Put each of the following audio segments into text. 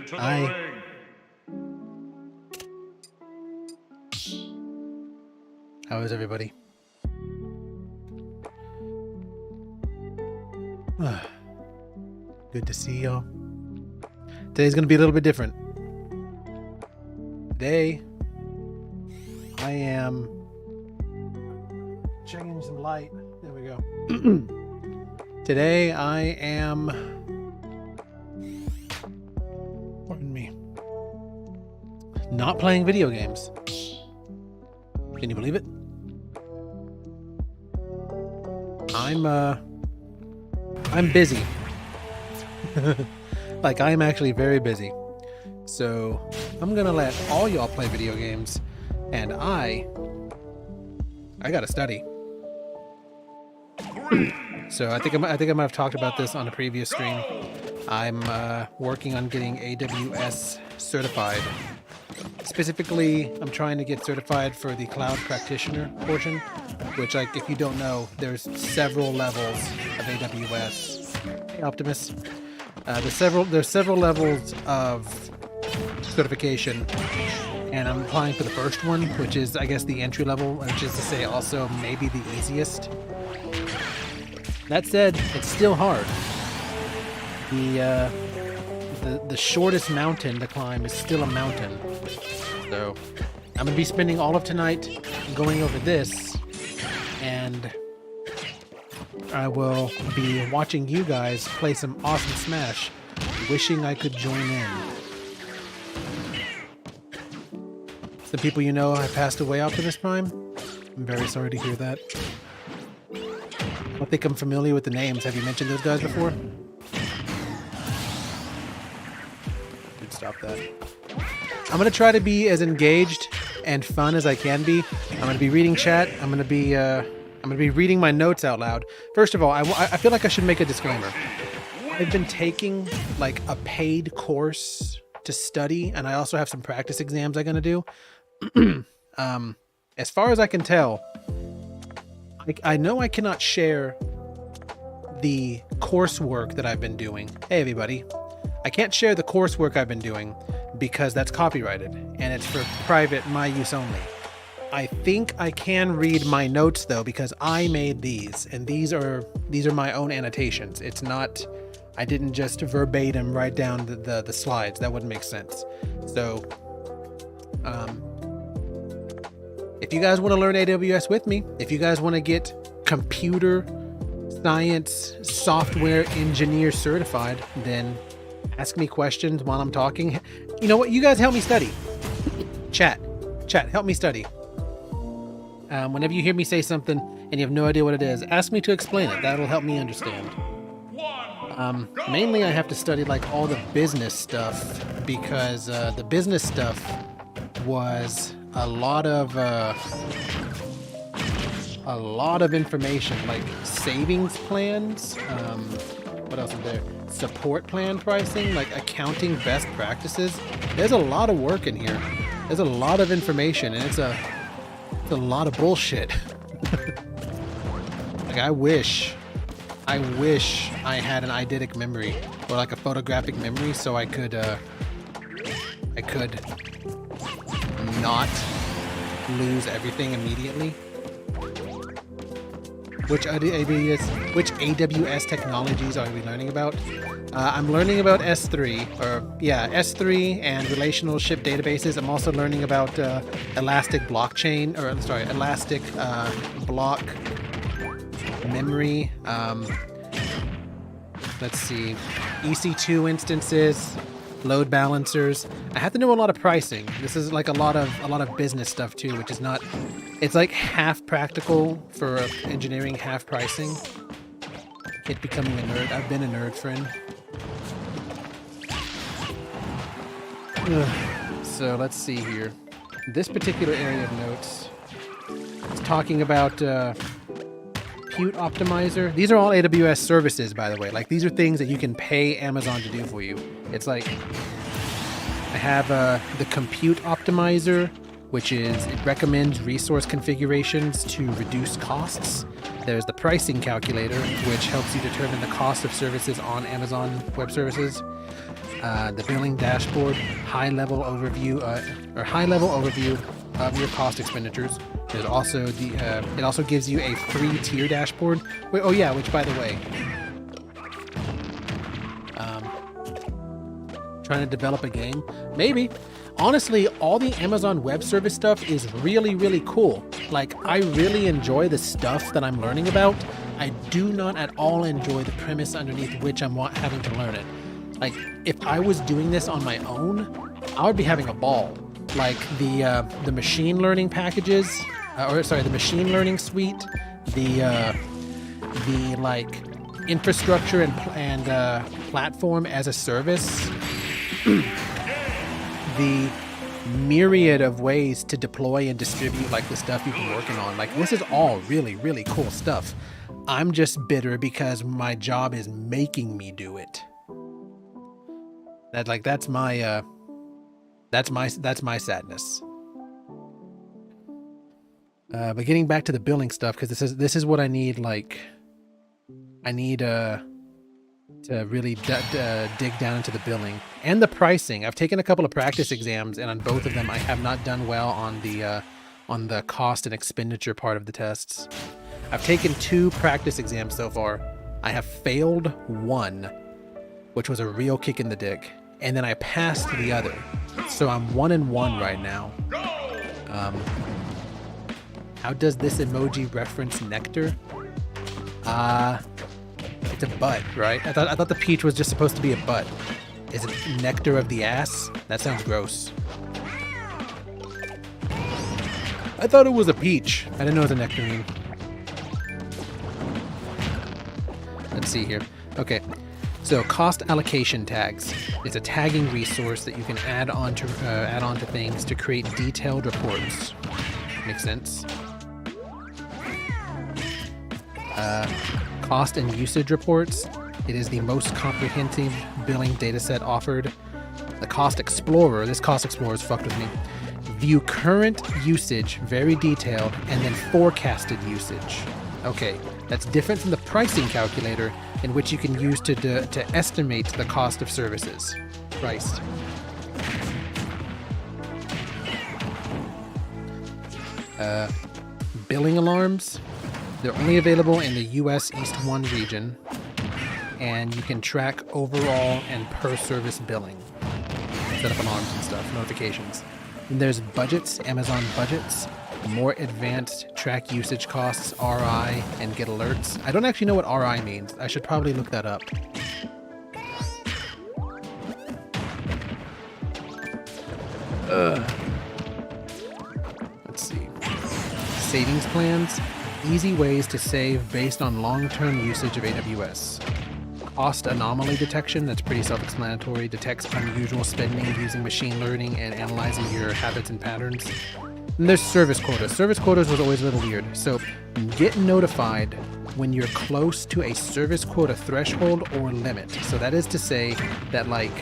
into the Hi. ring. How is everybody? Good to see y'all. Today's gonna be a little bit different. Today, I am changing some light. There we go. Today, I am, pardon me, not playing video games. Can you believe it? I'm busy. Like, I'm actually very busy. So I'm gonna let all y'all play video games, and I gotta study. So I think I might have talked about this on a previous stream. I'm working on getting AWS certified. Specifically, I'm trying to get certified for the cloud practitioner portion, which, like, if you don't know, there's several levels of AWS. Hey, Optimus. There's several levels of certification, and I'm applying for the first one, which is, I guess, the entry level, which is to say also maybe the easiest. That said, it's still hard. The shortest mountain to climb is still a mountain. So I'm gonna be spending all of tonight going over this, and I will be watching you guys play some awesome Smash, wishing I could join in. Some people you know have passed away after this Prime. I'm very sorry to hear that. I don't think I'm familiar with the names. Have you mentioned those guys before? Dude, stop that. I'm gonna try to be as engaged and fun as I can be. I'm gonna be reading chat. I'm gonna be reading my notes out loud. First of all, I feel like I should make a disclaimer. I've been taking like a paid course to study, and I also have some practice exams I'm gonna do. As far as I can tell, I know I cannot share the coursework that I've been doing. Hey everybody. I can't share the coursework I've been doing because that's copyrighted and it's for private my use only. I think I can read my notes though, because I made these, and these are my own annotations. It's not, I didn't just verbatim write down the slides. That wouldn't make sense. So if you guys want to learn AWS with me, if you guys want to get computer science software engineer certified, then ask me questions while I'm talking. You know what? You guys help me study. Chat, help me study. Whenever you hear me say something and you have no idea what it is, ask me to explain it. That'll help me understand. Mainly I have to study like all the business stuff, because the business stuff was a lot of information, like savings plans. What else is there? Support plan pricing, like accounting best practices. There's a lot of work in here. There's a lot of information, and it's a lot of bullshit. Like, I wish I had an eidetic memory, or like a photographic memory, so I could not lose everything immediately. Which AWS technologies are we learning about? I'm learning about S3, S3 and relational ship databases. I'm also learning about elastic blockchain, elastic block memory. Let's see, EC2 instances, load balancers. I have to know a lot of pricing. This is like a lot of business stuff too, which is not. It's like half practical for engineering, half pricing. It becoming a nerd. I've been a nerd, friend. So let's see here. This particular area of notes is talking about Compute Optimizer. These are all AWS services, by the way. Like, these are things that you can pay Amazon to do for you. It's like, I have the Compute Optimizer, which is, it recommends resource configurations to reduce costs. There's the pricing calculator, which helps you determine the cost of services on Amazon Web Services. the billing dashboard, high-level overview of your cost expenditures. There's also it also gives you a free tier dashboard. Wait, oh yeah, which by the way, trying to develop a game, maybe. Honestly, all the Amazon Web Service stuff is really, really cool. Like, I really enjoy the stuff that I'm learning about. I do not at all enjoy the premise underneath which I'm having to learn it. Like, if I was doing this on my own, I would be having a ball. Like the machine learning packages, the machine learning suite, the like infrastructure and platform as a service, the myriad of ways to deploy and distribute like the stuff you've been working on. Like, this is all really, really cool stuff. I'm just bitter because my job is making me do it. That's my sadness. But getting back to the billing stuff, because this is what I need. Like, I need to really dig down into the billing and the pricing. I've taken a couple of practice exams, and on both of them, I have not done well on the cost and expenditure part of the tests. I've taken 2 practice exams so far. I have failed one, which was a real kick in the dick, and then I passed the other. So I'm 1-1 right now. How does this emoji reference nectar? It's a butt, right? I thought the peach was just supposed to be a butt. Is it nectar of the ass? That sounds gross. I thought it was a peach. I didn't know it was a nectarine. Let's see here. Okay. So cost allocation tags. It's a tagging resource that you can add on to things to create detailed reports. Makes sense. Cost and usage reports. It is the most comprehensive billing dataset offered. The Cost Explorer. This Cost Explorer is fucked with me. View current usage, very detailed, and then forecasted usage. Okay, that's different from the pricing calculator, in which you can use to estimate the cost of services. Priced. Billing alarms. They're only available in the US East 1 region, and you can track overall and per service billing. Set up alarms and stuff, notifications. And there's budgets, Amazon budgets, more advanced track usage costs, RI, and get alerts. I don't actually know what RI means. I should probably look that up. Let's see. Savings plans. Easy ways to save based on long-term usage of AWS. Cost anomaly detection, that's pretty self-explanatory, detects unusual spending using machine learning and analyzing your habits and patterns. And there's service quotas. Service quotas was always a little weird. So get notified when you're close to a service quota threshold or limit. So that is to say that, like,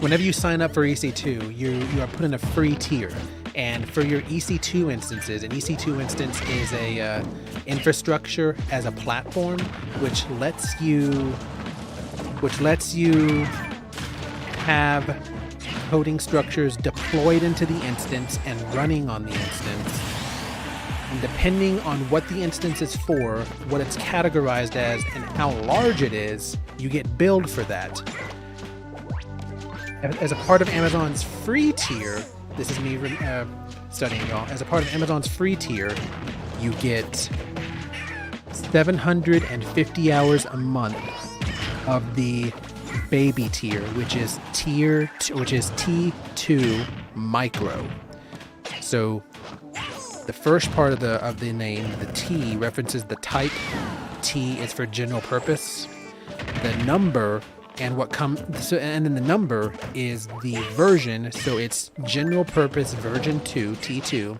whenever you sign up for EC2, you are put in a free tier. And for your EC2 instances, an EC2 instance is a infrastructure as a platform, which lets you have coding structures deployed into the instance and running on the instance. And depending on what the instance is for, what it's categorized as, and how large it is, you get billed for that. As a part of Amazon's free tier, this is me studying, y'all. As a part of Amazon's free tier, you get 750 hours a month of the baby tier, which is T2 micro. So the first part of the name, the T, references the type. T is for general purpose. The number and and then the number is the version, so it's general purpose version 2, T2,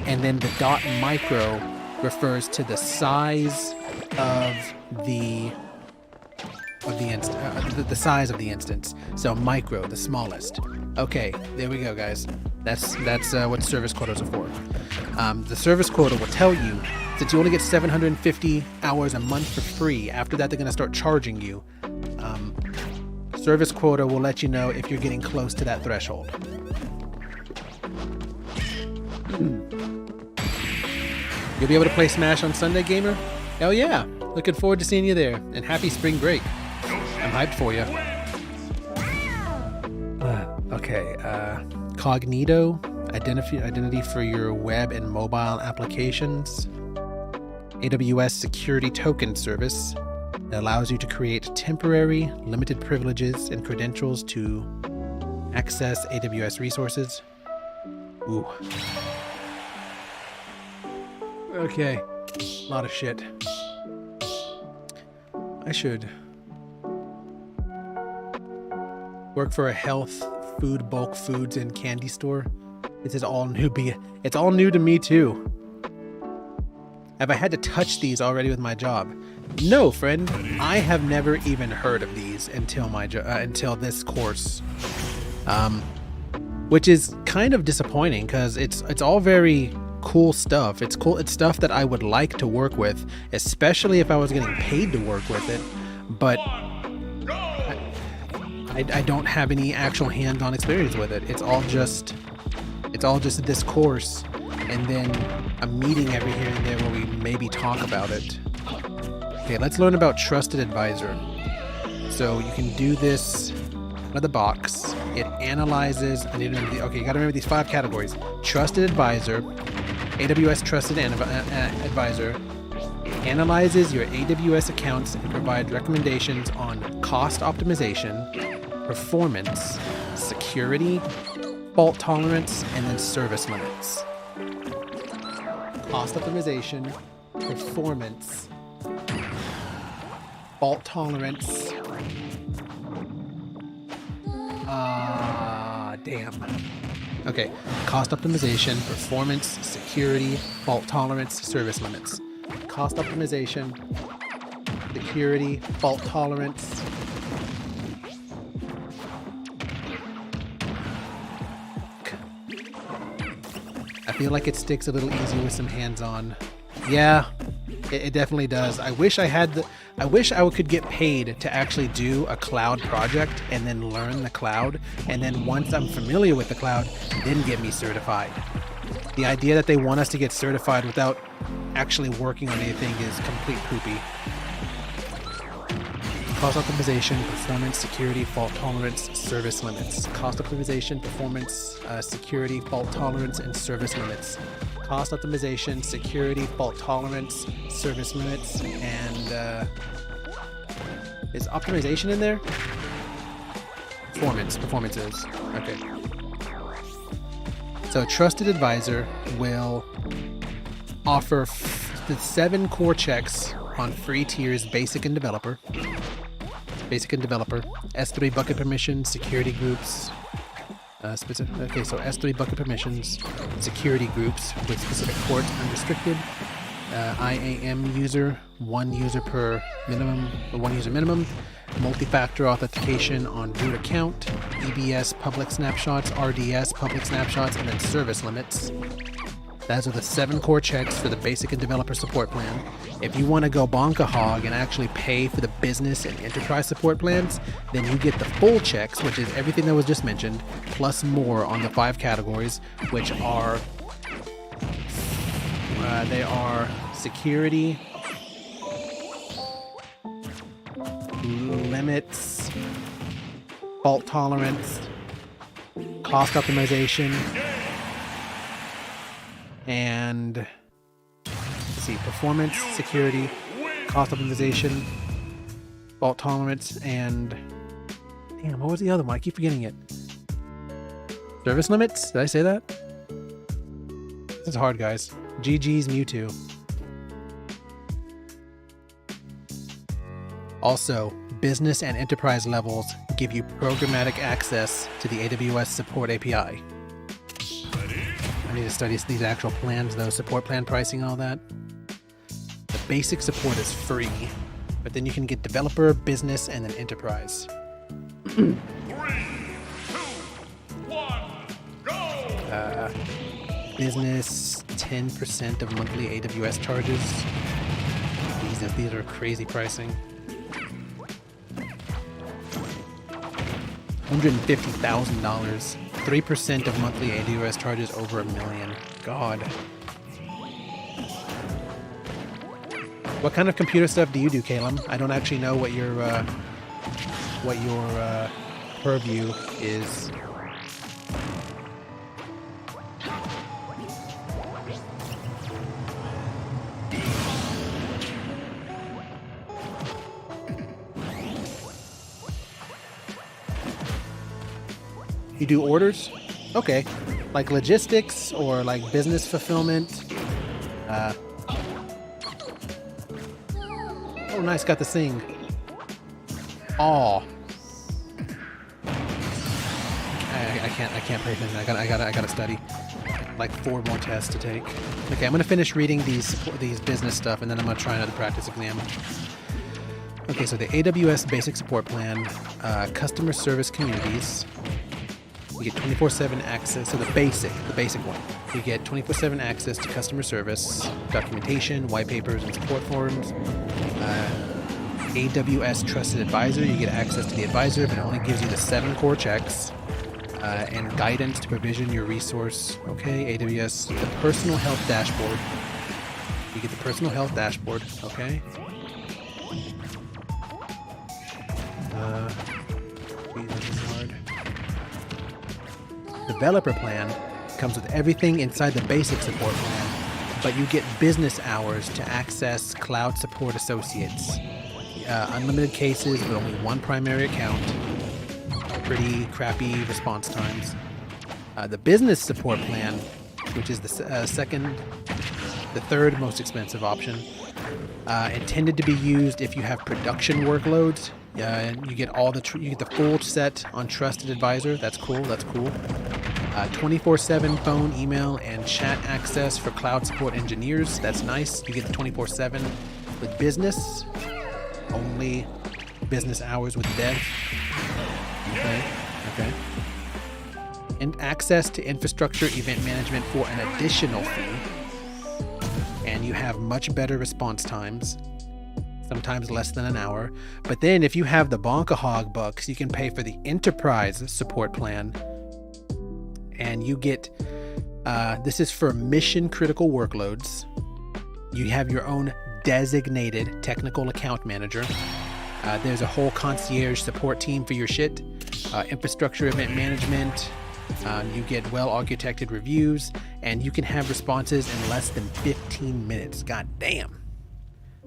and then the dot micro refers to the size of the size of the instance. So micro, the smallest. Okay, there we go, guys. That's what service quotas are for. The service quota will tell you, since you only get 750 hours a month for free, after that they're going to start charging you. Service quota will let you know if you're getting close to that threshold. You'll be able to play Smash on Sunday, gamer? Hell yeah! Looking forward to seeing you there, and happy spring break. I'm hyped for you. Okay, Cognito, identity for your web and mobile applications. AWS Security Token Service that allows you to create temporary, limited privileges and credentials to access AWS resources. Ooh. Okay, a lot of shit. I should work for a health, food, bulk foods, and candy store. This is all new. It's all new to me too. Have I had to touch these already with my job? No, friend. I have never even heard of these until until this course, which is kind of disappointing because it's all very cool stuff. It's cool. It's stuff that I would like to work with, especially if I was getting paid to work with it. But I don't have any actual hands-on experience with it. It's all just this course, and then a meeting every here and there where we maybe talk about it. Okay, let's learn about Trusted Advisor. So you can do this out of the box. It analyzes. I need to remember. Okay, you got to remember these 5 categories: Trusted Advisor, AWS Trusted Advisor, analyzes your AWS accounts and provides recommendations on cost optimization, performance, security, fault tolerance, and then service limits. Cost optimization, performance, fault tolerance. Damn. Okay, cost optimization, performance, security, fault tolerance, service limits. Cost optimization, security, fault tolerance. I feel like it sticks a little easier with some hands-on. Yeah, it definitely does. I wish I could get paid to actually do a cloud project and then learn the cloud, and then once I'm familiar with the cloud, then get me certified. The idea that they want us to get certified without actually working on anything is complete poopy. Cost optimization, performance, security, fault tolerance, service limits. Cost optimization, performance, security, fault tolerance, and service limits. Cost optimization, security, fault tolerance, service limits, and is optimization in there? Performance is. Okay. So Trusted Advisor will offer the 7 core checks on free tiers: Basic and Developer, S3 bucket permissions, security groups, okay, so S3 bucket permissions, security groups with specific ports, unrestricted, IAM user, one user minimum, multi-factor authentication on root account, EBS public snapshots, RDS public snapshots, and then service limits. Those are the 7 core checks for the basic and developer support plan. If you want to go bonka hog and actually pay for the business and enterprise support plans, then you get the full checks, which is everything that was just mentioned, plus more on the 5 categories, which are they are security, limits, fault tolerance, cost optimization, and let's see, performance, security, cost optimization, fault tolerance, and damn, what was the other one? I keep forgetting it. Service limits? Did I say that? This is hard, guys. GG's Mewtwo. Also, business and enterprise levels give you programmatic access to the AWS Support API. I need to study these actual plans, though, support plan pricing, all that. The basic support is free, but then you can get developer, business, and then enterprise. 3, 2, 1, go! Business, 10% of monthly AWS charges. These are crazy pricing. $150,000. 3% of monthly AWS charges over $1 million. God. What kind of computer stuff do you do, Caleb? I don't actually know what your purview is. You do orders? Okay. Like logistics or like business fulfillment? Oh, nice. Got the thing. Oh. I can't pay attention. I gotta study. Like 4 more tests to take. Okay, I'm gonna finish reading these business stuff, and then I'm gonna try another practice exam. Okay, so the AWS Basic Support Plan, customer service communities. You get 24/7 access. So the basic one. You get 24/7 access to customer service, documentation, white papers, and support forums. AWS Trusted Advisor. You get access to the advisor, but it only gives you the 7 core checks. And guidance to provision your resource. Okay, AWS, the personal health dashboard. You get the personal health dashboard. Okay. Developer plan comes with everything inside the basic support plan, but you get business hours to access cloud support associates. Unlimited cases with only 1 primary account. Pretty crappy response times. The business support plan, which is the third most expensive option, intended to be used if you have production workloads. You get you get the full set on Trusted Advisor. That's cool. 24/7 phone, email, and chat access for cloud support engineers. That's nice. You get the 24/7 with business. Only business hours with dev. Okay. And access to infrastructure event management for an additional fee. And you have much better response times. Sometimes less than an hour. But then if you have the Bonkahog bucks, you can pay for the enterprise support plan. And you get, this is for mission critical workloads. You have your own designated technical account manager. There's a whole concierge support team for your shit. Infrastructure event management. You get well architected reviews, and you can have responses in less than 15 minutes. God damn.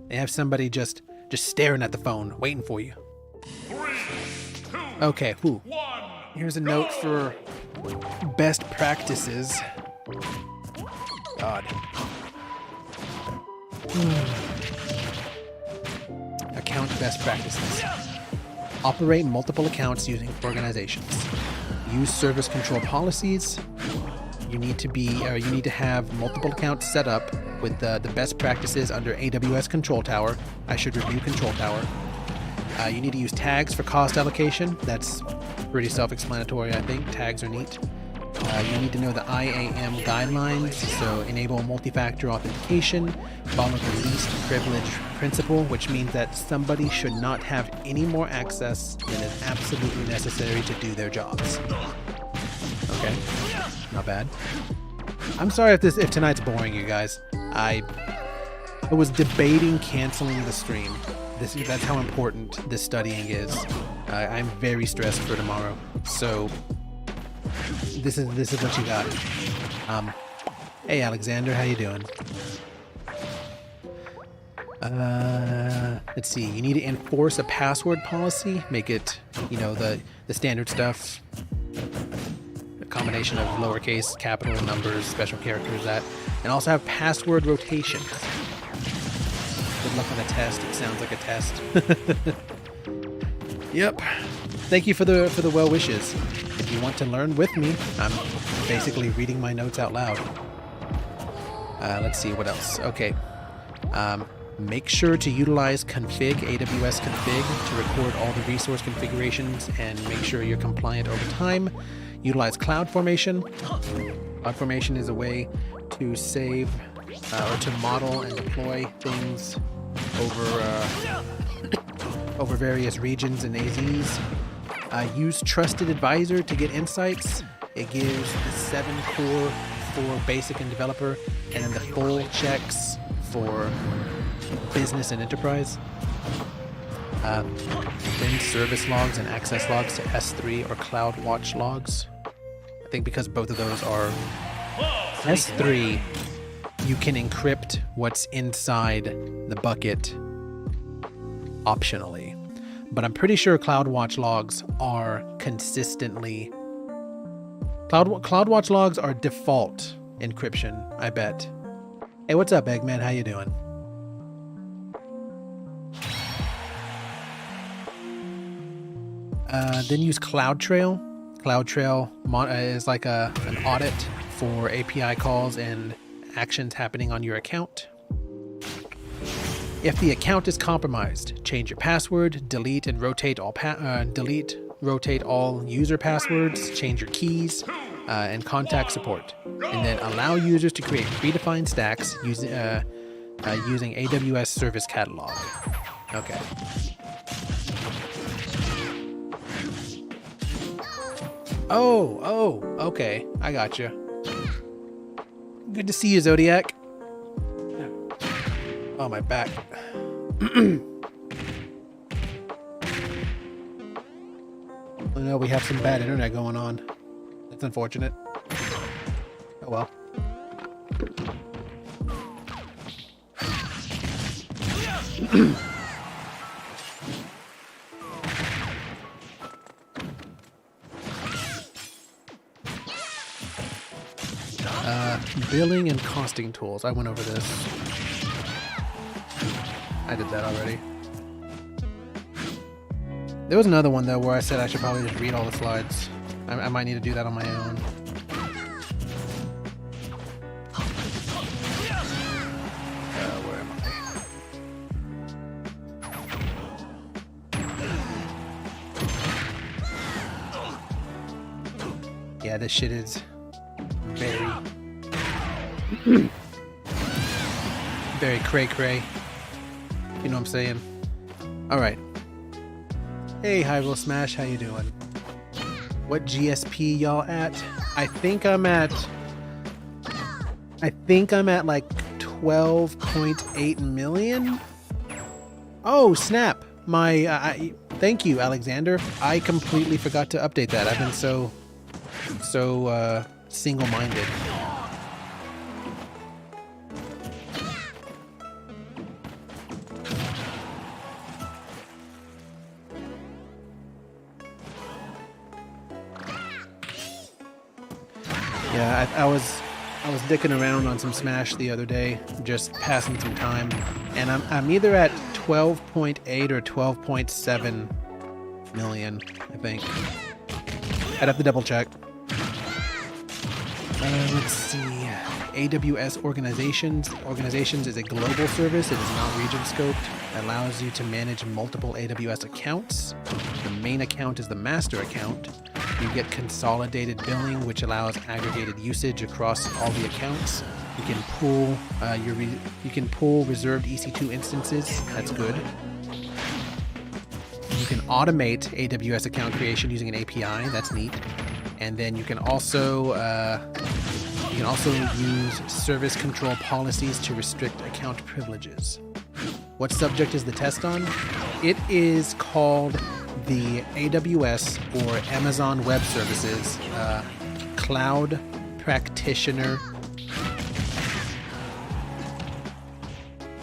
They have somebody just staring at the phone, waiting for you. 3, 2, okay, 1, here's a note for best practices. God. Account best practices. Operate multiple accounts using organizations. Use service control policies. You need to have multiple accounts set up with the best practices under AWS Control Tower. I should review Control Tower. You need to use tags for cost allocation. That's pretty self-explanatory, I think. Tags are neat. You need to know the IAM guidelines, so enable multi-factor authentication, follow the least privilege principle, which means that somebody should not have any more access than is absolutely necessary to do their jobs. Okay, not bad. I'm sorry if tonight's boring, you guys. I was debating canceling the stream. That's how important this studying is. I'm very stressed for tomorrow, so this is what you got. Hey Alexander, how you doing? Let's see. You need to enforce a password policy. Make it, the standard stuff. A combination of lowercase, capital, numbers, special characters, and also have password rotation. Good luck on the test. It sounds like a test. Yep. Thank you for the well wishes. If you want to learn with me, I'm basically reading my notes out loud. Let's see what else. Okay. Make sure to utilize AWS config to record all the resource configurations and make sure you're compliant over time. Utilize CloudFormation. CloudFormation is a way to save or to model and deploy things over various regions and AZs. Use Trusted Advisor to get insights. It gives the 7 core for basic and developer, and then the full checks for business and enterprise. Then service logs and access logs to S3 or CloudWatch logs. I think because both of those are S3, you can encrypt what's inside the bucket optionally. But I'm pretty sure CloudWatch logs are consistently... CloudWatch logs are default encryption, I bet. Hey, what's up, Eggman? How you doing? Then use CloudTrail. CloudTrail is like an audit for API calls and actions happening on your account. If the account is compromised, change your password, delete and rotate all rotate all user passwords, change your keys, and contact support. And then allow users to create predefined stacks using AWS Service Catalog. Okay. Oh, okay. I got you. Good to see you, Zodiac. Oh, my back. I know we have some bad internet going on. That's unfortunate. Oh well. Billing and costing tools. I went over this. I did that already. There was another one though where I said I should probably just read all the slides. I might need to do that on my own. Where am I? Yeah, this shit is very very cray-cray. You know what I'm saying? Alright. Hey, Hyrule Smash, how you doing? What GSP y'all at? I think I'm at like 12.8 million. Oh, snap. Thank you, Alexander. I completely forgot to update that. I've been so single-minded. Yeah, I was dicking around on some Smash the other day, just passing some time, and I'm either at 12.8 or 12.7 million, I think. I'd have to double check. Let's see. AWS Organizations. Organizations is a global service. It is not region scoped. It allows you to manage multiple AWS accounts. The main account is the master account. You get consolidated billing, which allows aggregated usage across all the accounts. You can pull reserved EC2 instances. That's good. You can automate AWS account creation using an API. That's neat. And then you can also use service control policies to restrict account privileges. What subject is the test on? It is called the AWS or Amazon Web Services Cloud Practitioner.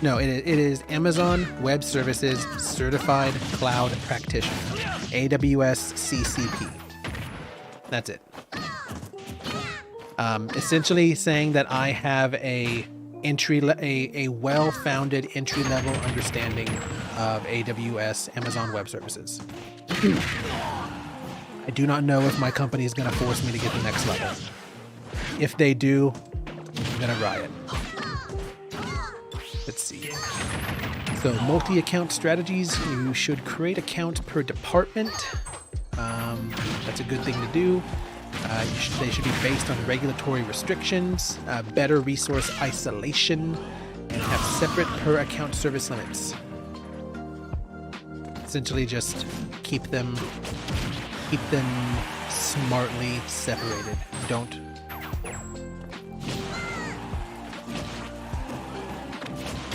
No, it is Amazon Web Services Certified Cloud Practitioner, AWS CCP. That's it. Essentially saying that I have a well-founded entry-level understanding of AWS Amazon Web Services. I do not know if my company is going to force me to get the next level. If they do, I'm going to riot. Let's see. So multi-account strategies, you should create accounts per department. That's a good thing to do. They should be based on regulatory restrictions, better resource isolation, and have separate per account service limits. Essentially just keep them Keep them smartly separated. Don't.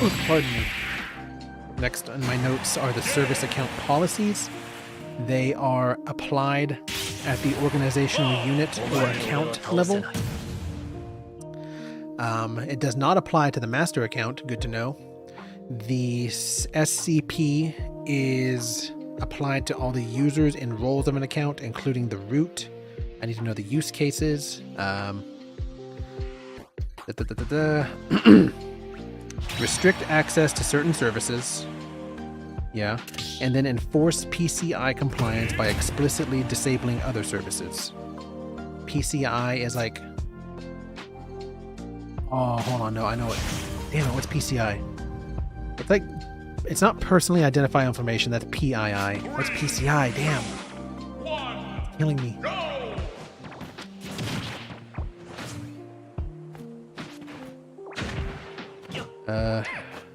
Oh, pardon me. Next on my notes are the service account policies. They are applied at the organizational unit or account level. It does not apply to the master account. Good to know. The SCP is applied to all the users and roles of an account, including the root. I need to know the use cases. Restrict access to certain services. Yeah. And then enforce PCI compliance by explicitly disabling other services. PCI is like... Oh, hold on. No, I know it. Damn it, what's PCI? It's like... It's not personally identified information. That's PII. What's PCI? Damn. It's killing me.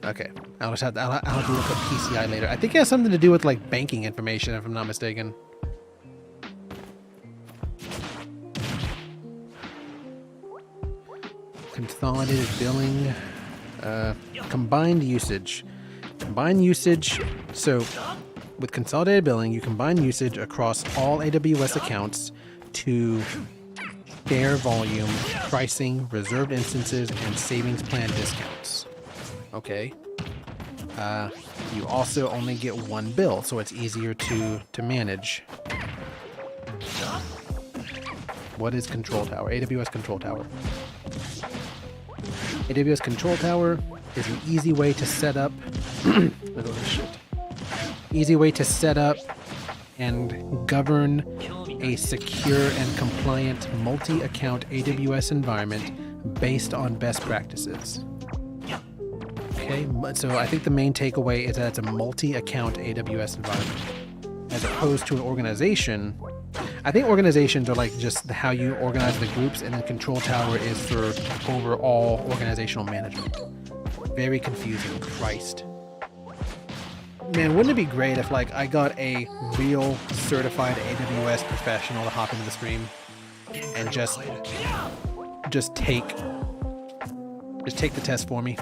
Okay. I'll have to look up PCI later. I think it has something to do with like banking information, if I'm not mistaken. Consolidated billing. Combined usage. Combined usage. So, with consolidated billing, you combine usage across all AWS accounts to share volume, pricing, reserved instances, and savings plan discounts. Okay. You also only get one bill, so it's easier to manage. What is Control Tower? AWS Control Tower. AWS Control Tower is an easy way to set up easy way to set up and govern a secure and compliant multi-account AWS environment based on best practices. Okay, so I think the main takeaway is that it's a multi-account AWS environment as opposed to an organization. I think organizations are like just how you organize the groups, and then Control Tower is for overall organizational management. Very confusing. Christ. Man, wouldn't it be great if like I got a real certified AWS professional to hop into the stream and just take the test for me?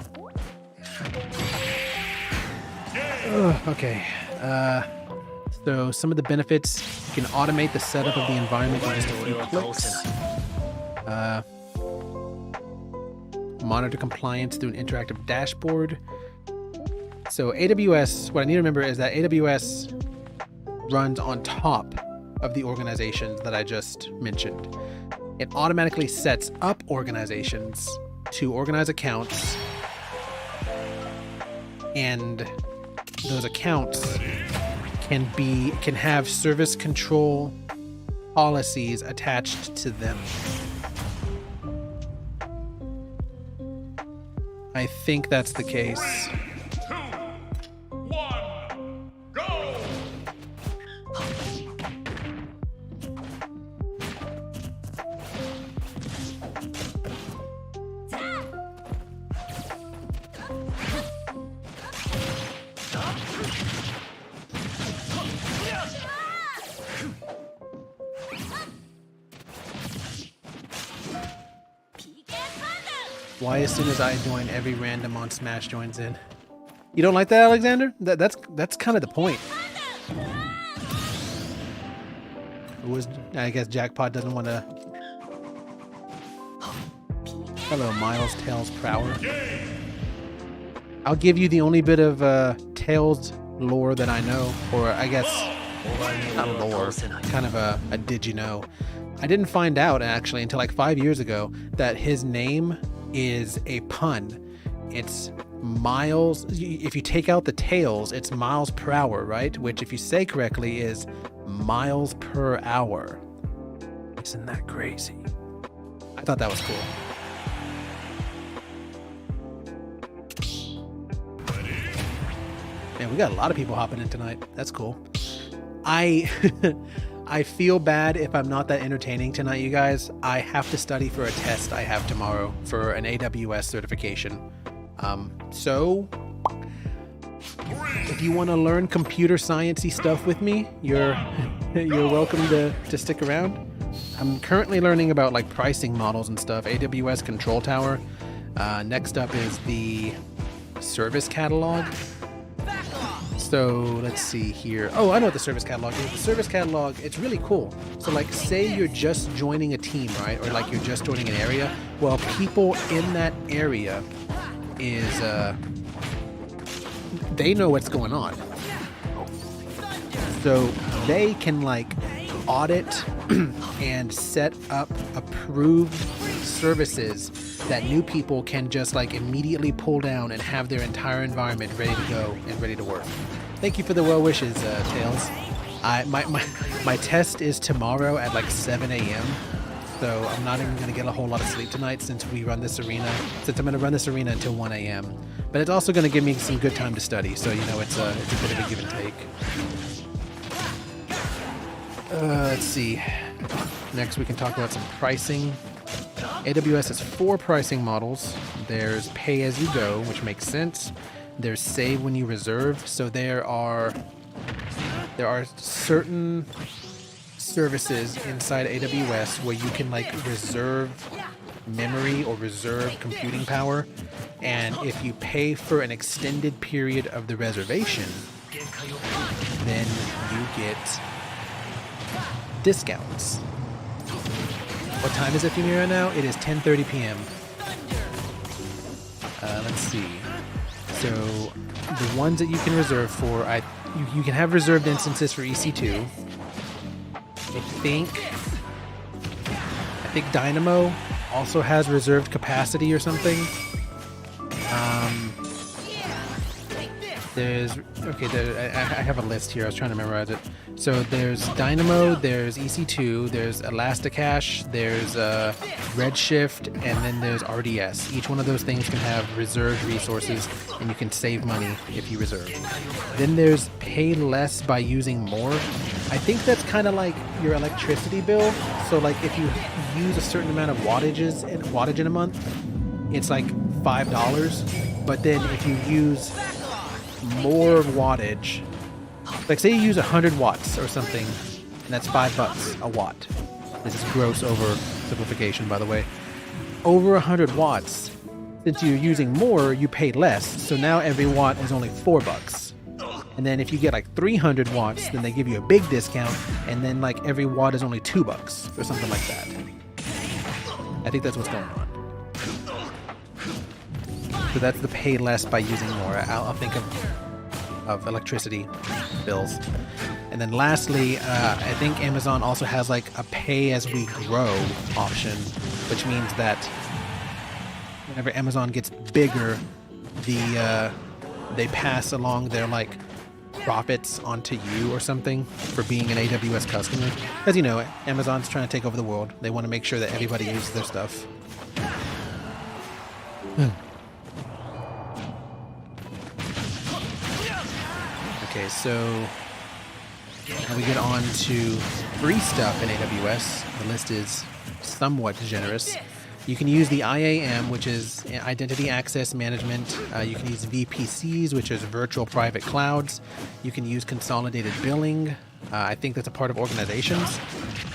Okay. So some of the benefits: you can automate the setup of the environment in just a few clicks. Monitor compliance through an interactive dashboard. So AWS, what I need to remember is that AWS runs on top of the organizations that I just mentioned. It automatically sets up organizations to organize accounts, and those accounts can have service control policies attached to them. I think that's the case. 2, 1, go! Why as soon as I join, every random on Smash joins in? You don't like that, Alexander? That's kind of the point. I guess Jackpot doesn't want to... Hello, Miles, Tails, Prower. I'll give you the only bit of Tails lore that I know, or I guess not lore, kind of a did you know. I didn't find out actually until like 5 years ago that his name is a pun. It's Miles. If you take out the tails, it's miles per hour, right? Which, if you say correctly, is miles per hour. Isn't that crazy? I thought that was cool. Man, we got a lot of people hopping in tonight. That's cool. I feel bad if I'm not that entertaining tonight, you guys. I have to study for a test I have tomorrow for an AWS certification. So, if if you want to learn computer sciencey stuff with me, you're welcome to stick around. I'm currently learning about like pricing models and stuff. AWS Control Tower. Next up is the service catalog. So let's see here. Oh, I know what the service catalog is. The service catalog, it's really cool. So like say you're just joining a team, right? Or like you're just joining an area. Well, people in that area is, they know what's going on. So they can like audit and set up approved services that new people can just like immediately pull down and have their entire environment ready to go and ready to work. Thank you for the well wishes, Tails. My test is tomorrow at like 7 a.m. So I'm not even going to get a whole lot of sleep tonight since I'm going to run this arena until 1 a.m. But it's also going to give me some good time to study. So, you know, it's a bit of a give and take. Let's see. Next, we can talk about some pricing. AWS has 4 pricing models. There's pay as you go, which makes sense. There's save when you reserve. So there are certain services inside AWS where you can like reserve memory or reserve computing power, and if you pay for an extended period of the reservation, then you get discounts. What time is it for me right now? It is 10:30 p.m. Let's see. So the ones that you can reserve for, you can have reserved instances for EC2. I think Dynamo also has reserved capacity or something. I have a list here. I was trying to memorize it. So there's Dynamo, there's EC2, there's Elasticache, there's Redshift, and then there's RDS. Each one of those things can have reserved resources, and you can save money if you reserve. Then there's pay less by using more. I think that's kind of like your electricity bill. So like if you use a certain amount of wattage in a month, it's like $5. But then if you use more wattage, like say you use 100 watts or something, and that's $5 a watt. This is gross oversimplification, by the way. Over 100 watts, since you're using more, you pay less. So now every watt is only $4. And then if you get like 300 watts, then they give you a big discount, and then like every watt is only $2 or something like that. I think that's what's going on. So that's the pay less by using more. I'll think of electricity bills. And then lastly, I think Amazon also has like a pay as we grow option, which means that whenever Amazon gets bigger, they pass along their like profits onto you or something for being an AWS customer. As you know, Amazon's trying to take over the world. They want to make sure that everybody uses their stuff. Okay, so now we get on to free stuff in AWS. The list is somewhat generous. You can use the IAM, which is Identity Access Management. You can use VPCs, which is Virtual Private Clouds. You can use Consolidated Billing. I think that's a part of organizations.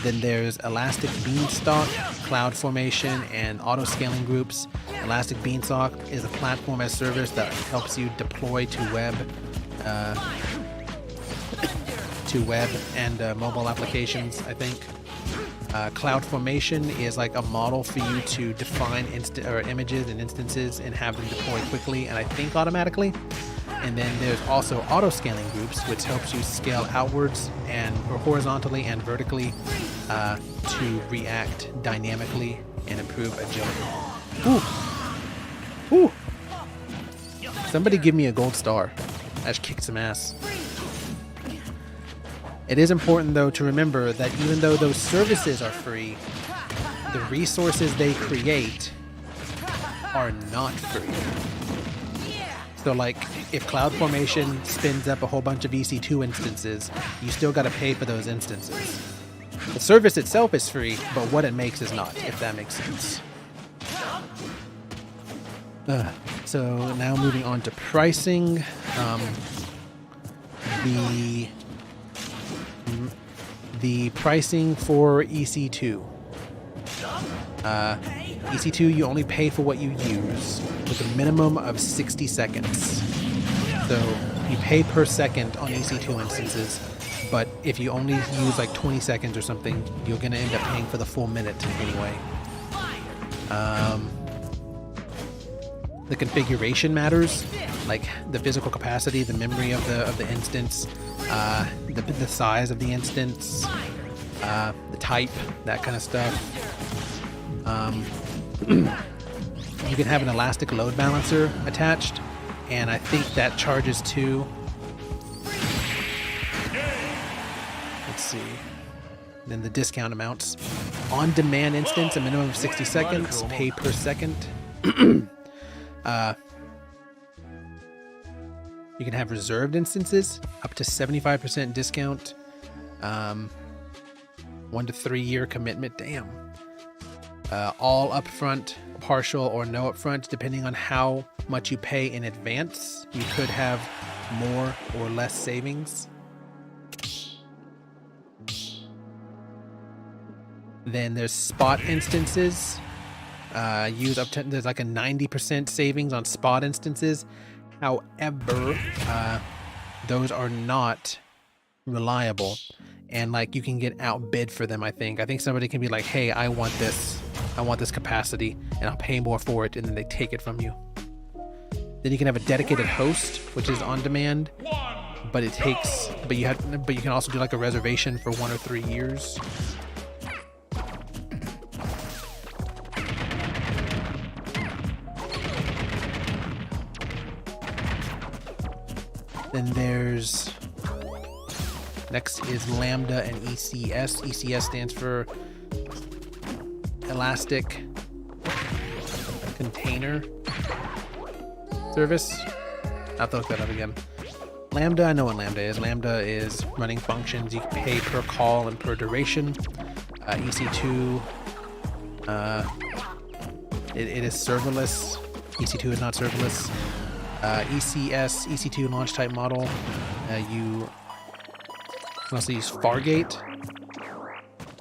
Then there's Elastic Beanstalk, CloudFormation, and Auto-Scaling Groups. Elastic Beanstalk is a platform as service that helps you deploy to web and mobile applications, I think. CloudFormation is like a model for you to define images and instances and have them deploy quickly and I think automatically. And then there's also auto-scaling groups, which helps you scale outwards or horizontally and vertically to react dynamically and improve agility. Ooh. Ooh. Somebody give me a gold star. I just kicked some ass. It is important, though, to remember that even though those services are free, the resources they create are not free. So, like, if CloudFormation spins up a whole bunch of EC2 instances, you still got to pay for those instances. The service itself is free, but what it makes is not, if that makes sense. So now moving on to pricing. the pricing for EC2. EC2, you only pay for what you use with a minimum of 60 seconds. So you pay per second on EC2 instances, but if you only use like 20 seconds or something, you're going to end up paying for the full minute anyway. The configuration matters, like the physical capacity, the memory of the instance, the size of the instance, the type, that kind of stuff. You can have an elastic load balancer attached, and I think that charges to, let's see, then the discount amounts. On-demand instance, a minimum of 60 seconds, pay per second. You can have reserved instances, up to 75% discount. 1 to 3 year commitment, damn. All upfront, partial, or no upfront, depending on how much you pay in advance. You could have more or less savings. Then there's spot instances. Use up to, there's like a 90% savings on spot instances. However, those are not reliable, and like you can get outbid for them. I think somebody can be like, hey, I want this capacity, and I'll pay more for it, and then they take it from you. Then you can have a dedicated host, which is on demand, but it takes, but you can also do like a reservation for 1 or 3 years. Then there's, next is Lambda and ECS. ECS stands for Elastic Container Service. I'll have to look that up again. Lambda, I know what Lambda is. Lambda is running functions. You can pay per call and per duration. EC2, it is serverless. EC2 is not serverless. ECS, EC2 launch type model. You can also use Fargate.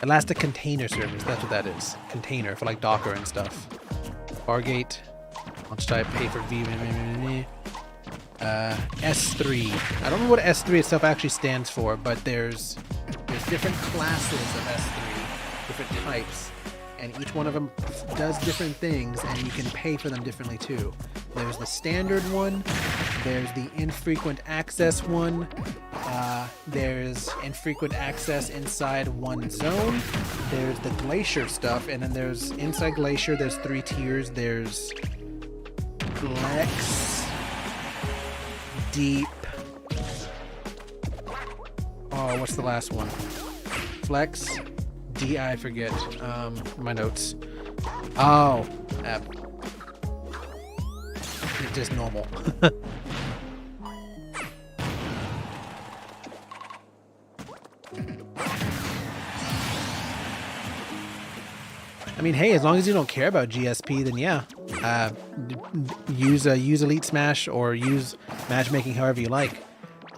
Elastic Container Service, that's what that is. Container for like Docker and stuff. Fargate, launch type, pay for S3. I don't know what S3 itself actually stands for, but there's different classes of S3, different types, and each one of them does different things, and you can pay for them differently too. There's the standard one, there's the infrequent access one, there's infrequent access inside one zone, there's the Glacier stuff, and then there's inside Glacier, there's 3 tiers. There's Flex, Deep, oh, what's the last one? Flex, I forget, my notes. Oh, it's just normal. I mean, hey, as long as you don't care about GSP, then yeah, use Elite Smash or use matchmaking however you like.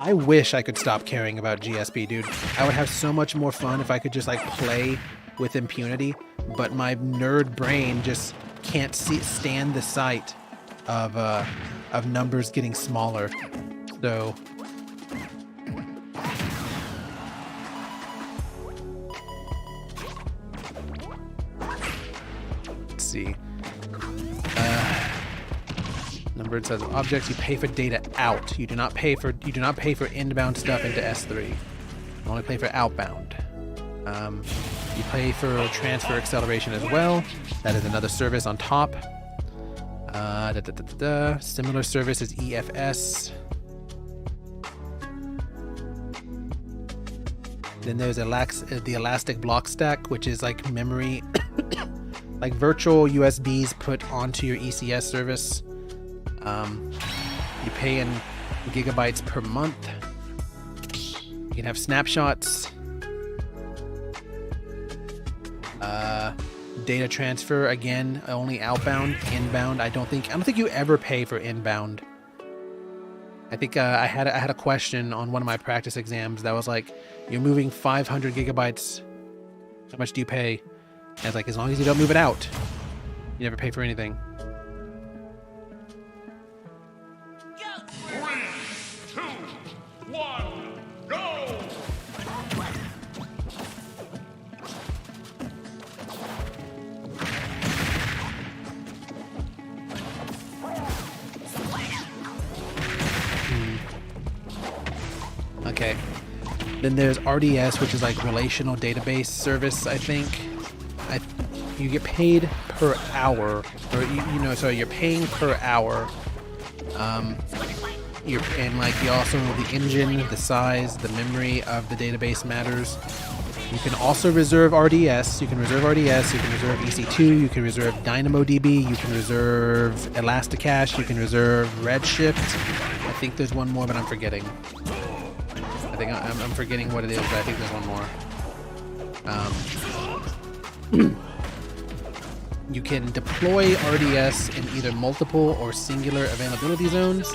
I wish I could stop caring about GSP, dude. I would have so much more fun if I could just like play with impunity, but my nerd brain just can't stand the sight of numbers getting smaller. So let's see. Numbered says objects, you pay for data out. You do not pay for inbound stuff into S3. You only pay for outbound. You pay for transfer acceleration as well. That is another service on top. Similar service is EFS. Then there's the Elastic Block Stack, which is like memory, like virtual USBs put onto your ECS service. You pay in gigabytes per month. You can have snapshots. Data transfer, again, only outbound. Inbound, I don't think you ever pay for inbound. I think I had a question on one of my practice exams that was like, you're moving 500 gigabytes. How much do you pay? And it's like, as long as you don't move it out, you never pay for anything. 3, 2, 1, go! Okay. Then there's RDS, which is like relational database service, I think. You get paid per hour, or so you're paying per hour. And like you also the engine, the size, the memory of the database matters. You can also reserve RDS. You can reserve RDS. You can reserve EC2. You can reserve DynamoDB. You can reserve Elasticache. You can reserve Redshift. I think there's one more, but I'm forgetting. I think I'm forgetting what it is, but I think there's one more. You can deploy RDS in either multiple or singular availability zones.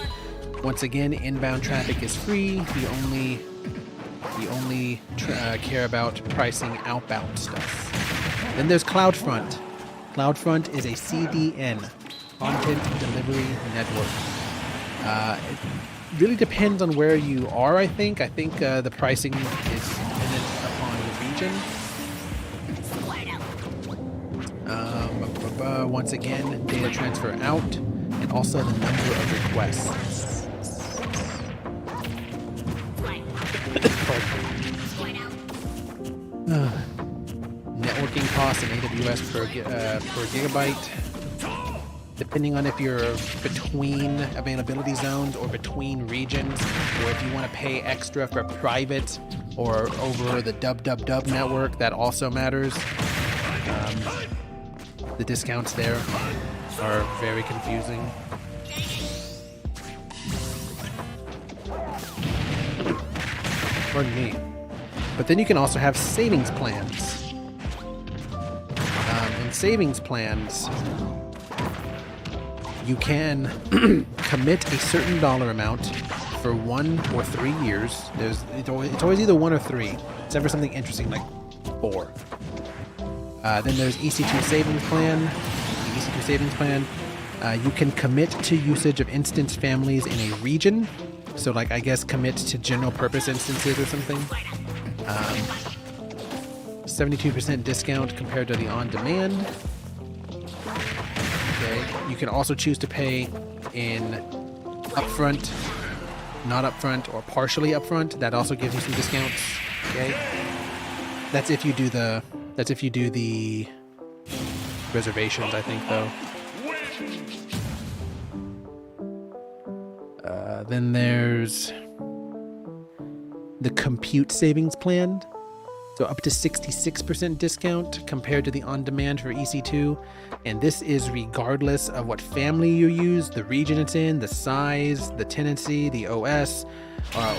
Once again, inbound traffic is free. You only care about pricing outbound stuff. Then there's CloudFront. CloudFront is a CDN, Content Delivery Network. It really depends on where you are, I think. I think the pricing is dependent upon the region. Once again, data transfer out, and also the number of requests. Networking costs in AWS per gigabyte, depending on if you're between availability zones or between regions, or if you want to pay extra for private or over the dub network, that also matters. The discounts there are very confusing. Pardon me. But then you can also have savings plans. In savings plans, you can commit a certain dollar amount for 1 or 3 years. It's always either 1 or 3. It's never something interesting like 4. Then there's EC2 savings plan. The EC2 savings plan, you can commit to usage of instance families in a region. So like, I guess commit to general purpose instances or something. 72% discount compared to the on-demand. Okay. You can also choose to pay in upfront, not upfront, or partially upfront. That also gives you some discounts. Okay. That's if you do the reservations, I think, though. Then there's the compute savings plan. So up to 66% discount compared to the on-demand for EC2. And this is regardless of what family you use, the region it's in, the size, the tenancy, the OS,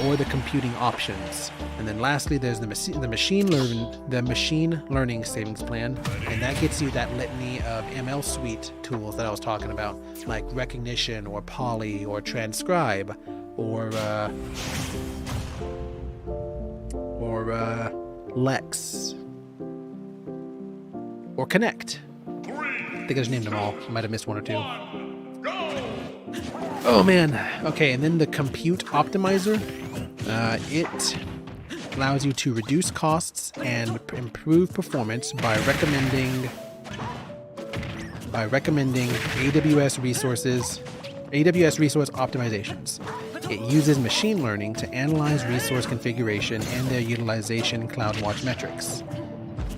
or the computing options. And then lastly, there's the machine learning savings plan. And that gets you that litany of ML Suite tools that I was talking about, like Recognition or Poly or Transcribe or Lex or Connect. I think I just named them all. I might have missed 1 or 2. Oh man. Okay, and then the compute optimizer. It allows you to reduce costs and improve performance by recommending AWS resource optimizations. It uses machine learning to analyze resource configuration and their utilization CloudWatch metrics.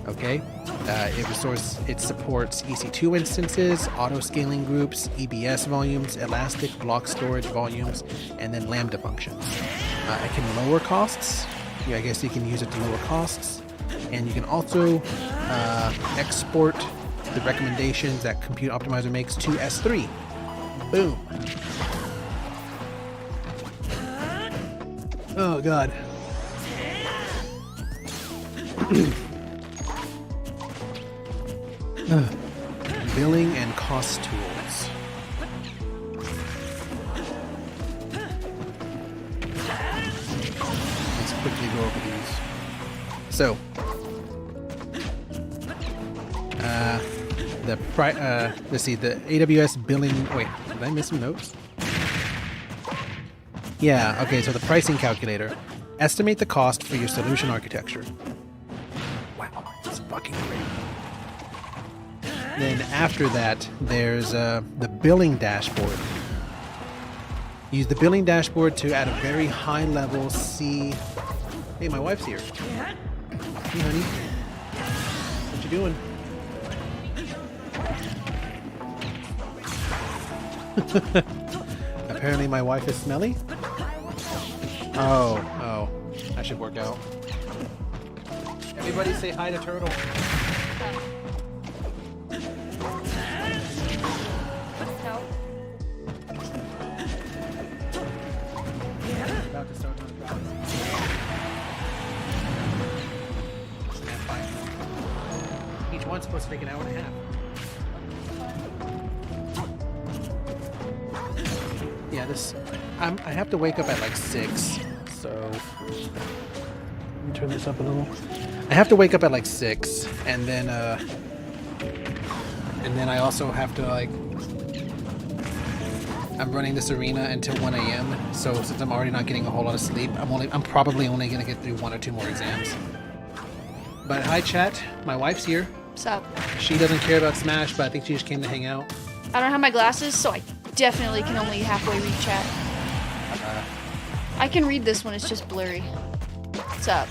Okay, it supports EC2 instances, auto-scaling groups, EBS volumes, elastic block storage volumes, and then Lambda functions. It can lower costs. I guess you can use it to lower costs. And you can also export the recommendations that Compute Optimizer makes to S3. Boom. Oh, God. Billing and cost tools. quickly go over these. So, let's see, the AWS billing. Wait, did I miss some notes? Yeah. Okay. So the pricing calculator. Estimate the cost for your solution architecture. Wow, that's fucking great. Then after that, there's the billing dashboard. Use the billing dashboard to, at a very high level, see... Hey, my wife's here. Hey, honey. What you doing? Apparently my wife is smelly? Oh. That should work out. Everybody say hi to Turtle. About to start on the Each one's supposed to take an hour and a half. Yeah, I have to wake up at like 6, so let me turn this up a little. I have to wake up at like 6, and then I also have to like. I'm running this arena until 1 a.m. So since I'm already not getting a whole lot of sleep, I'm probably only gonna get through 1 or 2 more exams. But hi, chat. My wife's here. What's up? She doesn't care about Smash, but I think she just came to hang out. I don't have my glasses, so I definitely can only halfway read chat. I can read this one, it's just blurry. What's up?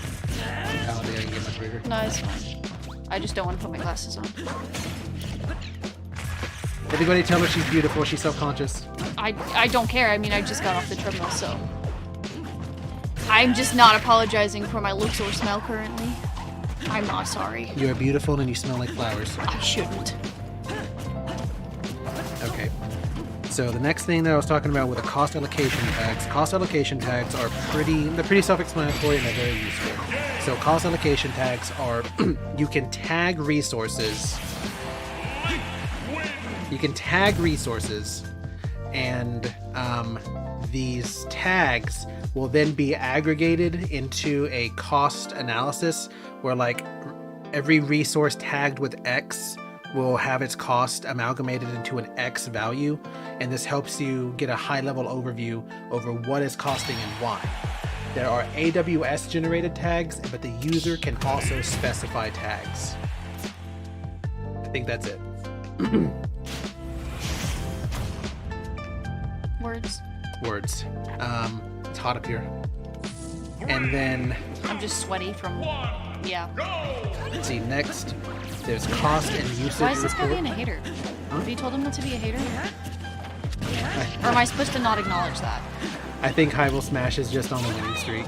Oh, they didn't get much bigger. No, it's fine. I just don't want to put my glasses on. Everybody tell her she's beautiful. She's self-conscious. I don't care. I mean, I just got off the treadmill, so... I'm just not apologizing for my looks or smell currently. I'm not sorry. You are beautiful and you smell like flowers. I shouldn't. Okay. So the next thing that I was talking about with the cost allocation tags. Cost allocation tags are pretty self-explanatory and they're very useful. So cost allocation tags are you can tag resources. You can tag resources, and these tags will then be aggregated into a cost analysis where like every resource tagged with X will have its cost amalgamated into an X value, and this helps you get a high-level overview over what is costing and why. There are AWS generated tags, but the user can also specify tags. I think that's it. Words. It's hot up here. And then... I'm just sweaty from... Yeah. Let's see, next, there's cost and usage. Why is this guy report. being a hater? Huh? Have you told him not to be a hater? Or am I supposed to not acknowledge that? I think Hyrule Smash is just on the winning streak.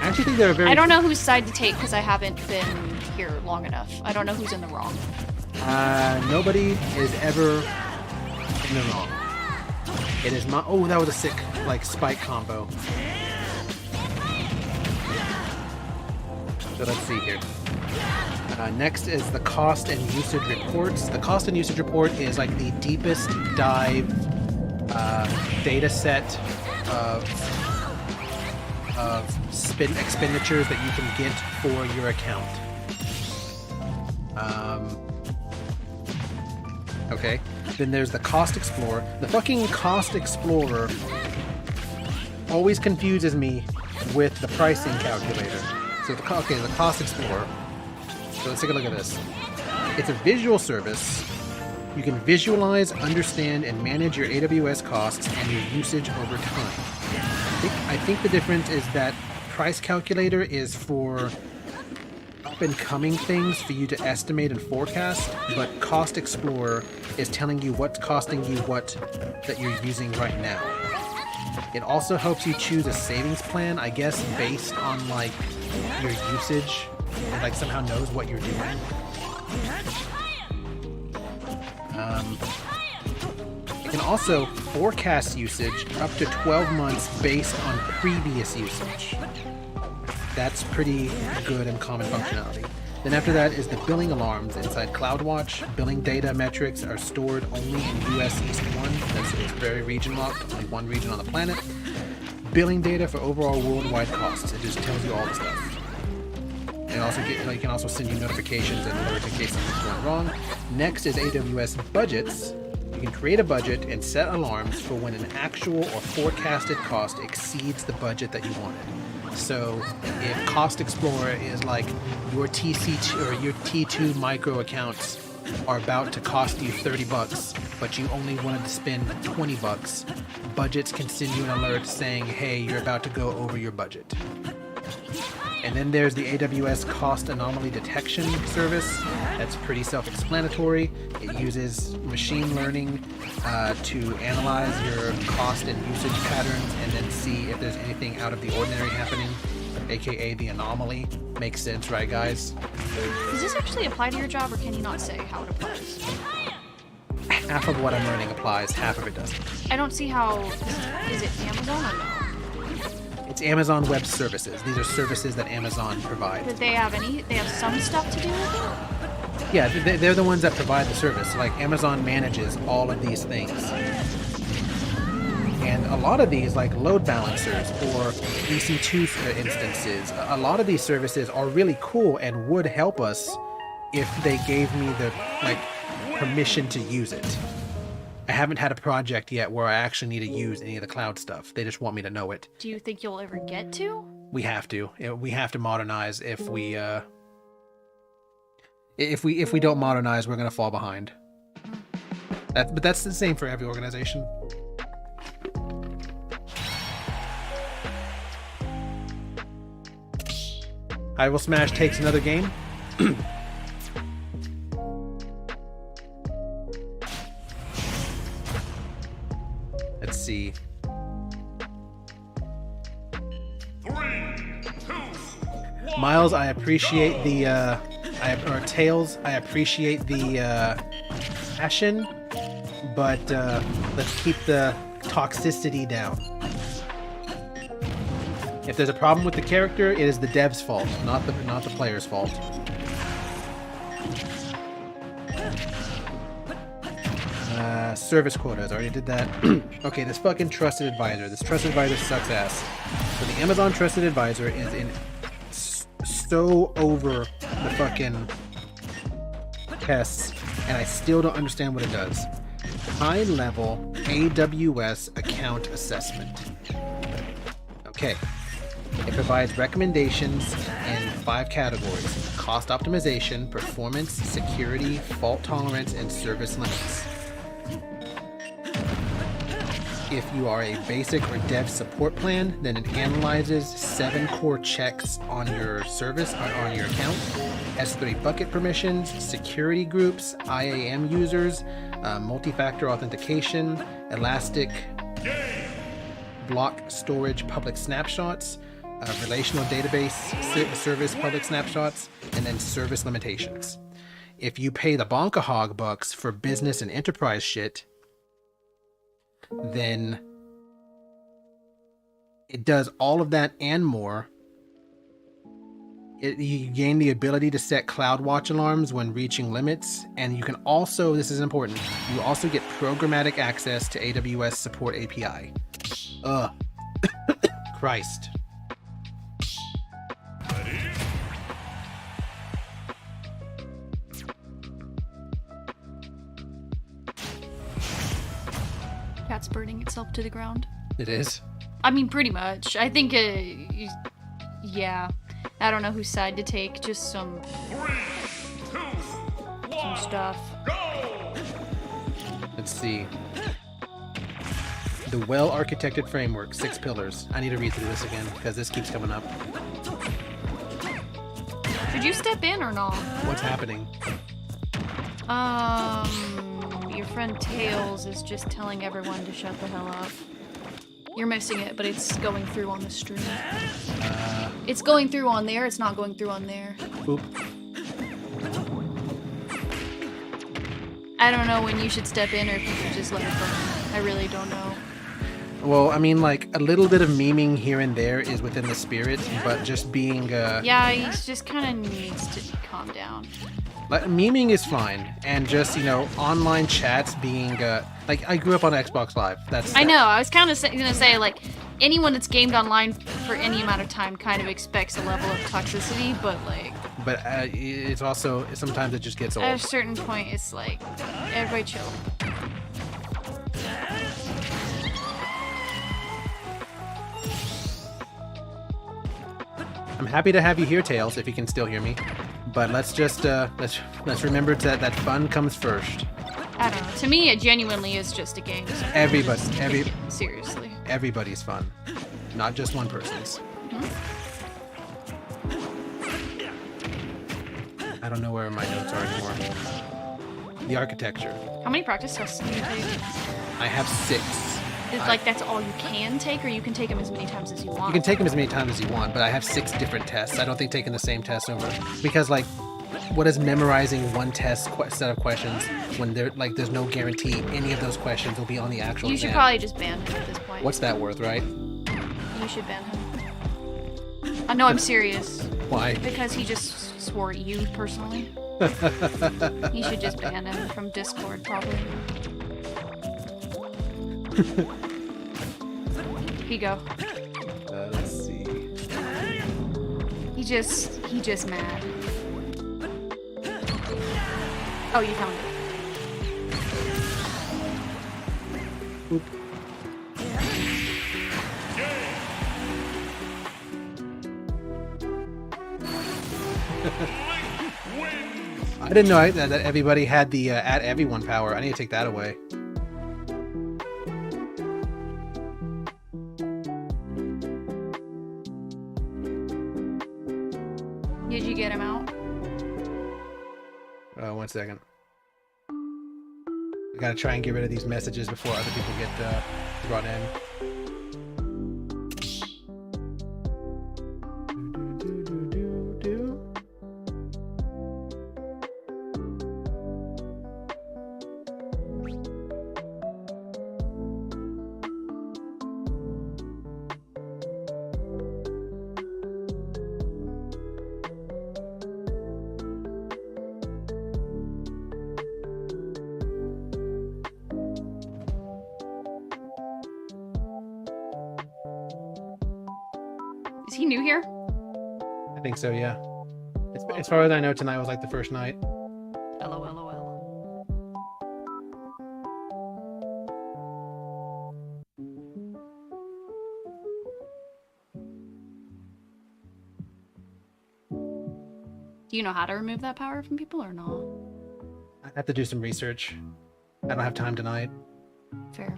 I actually think they're very... I don't know whose side to take because I haven't been here long enough. I don't know who's in the wrong. Nobody is ever in the wrong. It is my... Oh, that was a sick, like, spike combo. So let's see here. Next is the cost and usage reports. The cost and usage report is like the deepest dive data set of expenditures that you can get for your account. Okay. Then there's the Cost Explorer. The fucking Cost Explorer always confuses me with the pricing calculator. So the Cost Explorer. So let's take a look at this. It's a visual service. You can visualize, understand, and manage your AWS costs and your usage over time. I think the difference is that price calculator is for up-and-coming things for you to estimate and forecast, but Cost Explorer is telling you what's costing you what that you're using right now. It also helps you choose a savings plan, I guess, based on like your usage. It like somehow knows what you're doing. It can also forecast usage up to 12 months based on previous usage. That's pretty good and common functionality. Then after that is the billing alarms inside CloudWatch. Billing data metrics are stored only in US East 1. It's very region locked, only one region on the planet. billing data for overall worldwide costs. It just tells you all the stuff. And also you can also send you notifications and alerts in case something's going wrong. Next is AWS budgets. You can create a budget and set alarms for when an actual or forecasted cost exceeds the budget that you wanted. So if Cost Explorer is like your TC2 or your T2 micro accounts are about to cost you $30, but you only wanted to spend $20, budgets can send you an alert saying, hey, you're about to go over your budget. And then there's the AWS Cost Anomaly Detection service. That's pretty self-explanatory. It uses machine learning to analyze your cost and usage patterns and then see if there's anything out of the ordinary happening, aka the anomaly. Makes sense, right, guys? Does this actually apply to your job, or can you not say how it applies? Half of what I'm learning applies, half of it doesn't. I don't see how. Is it Amazon or no? It's Amazon Web Services. These are services that Amazon provides. Did they have any? They have some stuff to do with it? Yeah, they're the ones that provide the service. Like, Amazon manages all of these things. And a lot of these, like load balancers or EC2 instances, a lot of these services are really cool and would help us if they gave me the, like, permission to use it. I haven't had a project yet where I actually need to use any of the cloud stuff. They just want me to know it. Do you think you'll ever get to? We have to. We have to modernize. If we don't modernize, we're gonna fall behind. But that's the same for every organization. I Will Smash takes another game. Let's see. 3, 2, 1. Miles, I appreciate the Tails, I appreciate the passion, but let's keep the toxicity down. If there's a problem with the character, it is the dev's fault, not the player's fault. Service quotas, already did that. Okay, this fucking trusted advisor. This trusted advisor sucks ass. So the Amazon trusted advisor is in so over the fucking tests, and I still don't understand what it does. High level AWS account assessment. Okay. It provides recommendations in 5 categories: cost optimization, performance, security, fault tolerance, and service limits. If you are a basic or dev support plan, then it analyzes 7 core checks on your service, on your account: S3 bucket permissions, security groups, IAM users, multi-factor authentication, elastic block storage public snapshots, relational database service public snapshots, and then service limitations. If you pay the bonkahog bucks for business and enterprise shit, then it does all of that and more. You gain the ability to set CloudWatch alarms when reaching limits, and you can also, this is important, you also get programmatic access to AWS Support API. Ugh. Christ. Cat's burning itself to the ground. It is. I mean, pretty much. I think, yeah. I don't know whose side to take. Just some 3, 2, 1. stuff. Go! Let's see. The well-architected framework, 6 pillars. I need to read through this again because this keeps coming up. Should you step in or not? What's happening? Your friend Tails is just telling everyone to shut the hell up. You're missing it, but it's going through on the stream. It's going through on there, it's not going through on there. Oop. I don't know when you should step in or if you should just let it burn. I really don't know. Well, I mean, like, a little bit of memeing here and there is within the spirit, but just being, Yeah, he just kind of needs to calm down. like, memeing is fine, and just, you know, online chats being, like, I grew up on Xbox Live. I know, I was kind of gonna say, like, anyone that's gamed online for any amount of time kind of expects a level of toxicity, but like But it's also sometimes it just gets at a old. certain point, it's like everybody chill. I'm happy to have you here, Tails, if you can still hear me. But let's just let's remember that fun comes first. I don't know. To me, it genuinely is just a game. So seriously. Everybody's fun, not just one person's. I don't know where my notes are anymore. The architecture. How many practice tests do you take? I have 6. It's like that's all you can take, or you can take them as many times as you want? You can take them as many times as you want, but I have 6 different tests. I don't think taking the same test over, because like, what is memorizing one test set of questions when there's no guarantee any of those questions will be on the actual You exam. should probably just ban him at this point. What's that worth, right? You should ban him. No, I'm serious. Why? Because he just swore at you personally. You should just ban him from Discord, probably. Here you go. Let's see. He just mad. Oh, you found it. Oop. I didn't know that everybody had the at everyone power. I need to take that away. Did you get him out? 1 second. I gotta try and get rid of these messages before other people get brought in. Is he new here? I think so, yeah. As far as I know, tonight was like the first night. LOL. Do you know how to remove that power from people or not? I have to do some research. I don't have time tonight. Fair.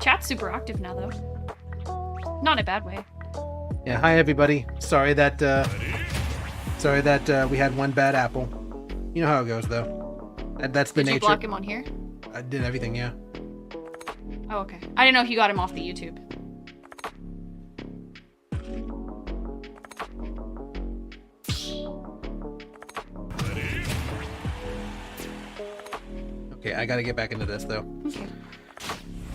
Chat's super active now, though. Not in a bad way. Yeah, hi everybody. Sorry that we had one bad apple. You know how it goes, though. That's the Did you nature. block him on here? I did everything, yeah. Oh, okay. I didn't know if you got him off the YouTube. Okay, I gotta get back into this though. Okay.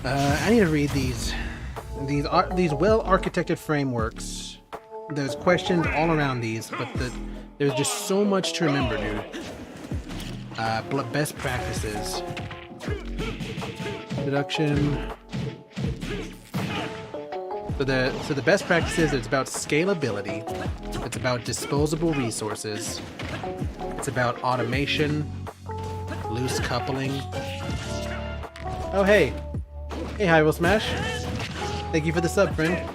I need to read these well-architected frameworks. There's questions all around these, but there's just so much to remember, dude. Best practices. Introduction. So the best practices, it's about scalability. It's about disposable resources. It's about automation, loose coupling. Oh, hey. Hey, Hyrule Smash. Thank you for the sub, friend.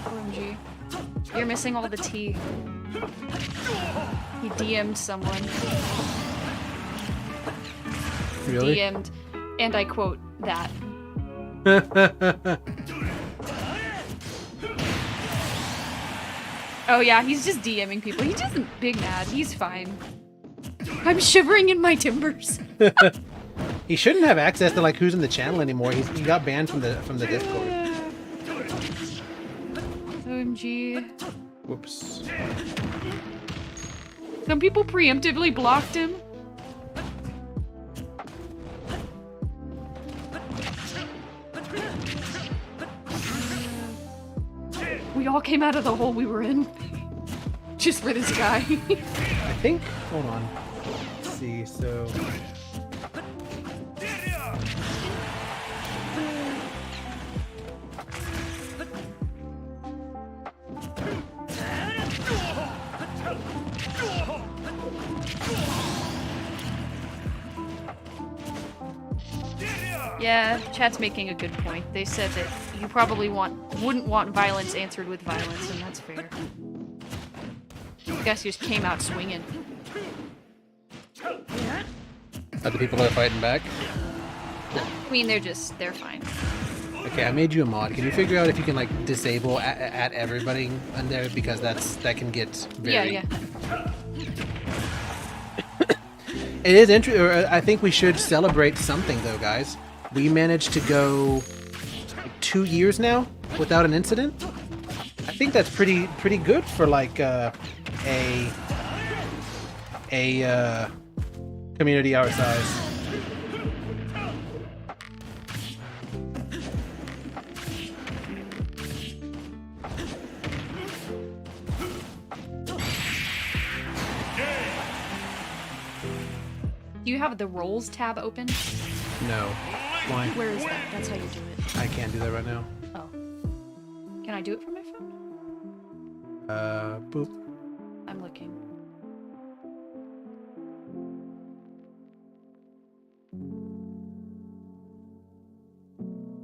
OMG. You're missing all the tea. He DM'd someone. Really? DM'd, and I quote, that. Oh yeah, he's just DMing people. He doesn't big mad. He's fine. I'm shivering in my timbers. He shouldn't have access to like who's in the channel anymore. He got banned from the Discord. OMG. Whoops. Some people preemptively blocked him. We all came out of the hole we were in. Just for this guy. I think. Hold on. Let's see. So. Yeah, chat's making a good point. They said that you probably wouldn't want violence answered with violence, and that's fair. I guess he just came out swinging. Other people are fighting back. I mean, they're fine. Okay, I made you a mod. Can you figure out if you can like disable at everybody on there, because that can get very. Yeah. It is interesting. I think we should celebrate something though, guys. We managed to go like 2 years now without an incident. I think that's pretty good for like a community our size. Do you have the roles tab open? No. Why? Where is that? That's how you do it. I can't do that right now. Oh. Can I do it from my phone? Boop. I'm looking.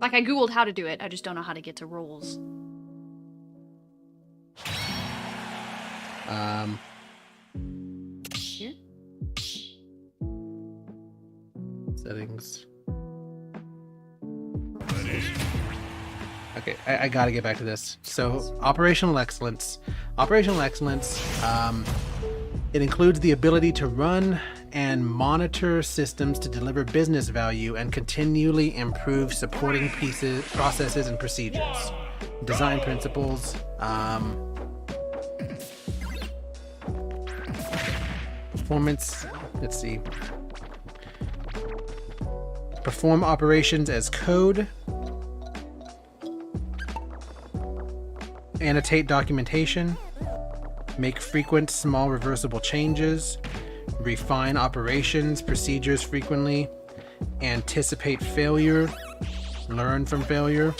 Like, I googled how to do it, I just don't know how to get to roles. Here? Settings. Okay, I gotta get back to this. So, operational excellence. Operational excellence, it includes the ability to run and monitor systems to deliver business value and continually improve supporting pieces, processes, and procedures. Design principles. Performance. Let's see. Perform operations as code. Annotate documentation. Make frequent small reversible changes. Refine operations procedures frequently. Anticipate failure. Learn from failure.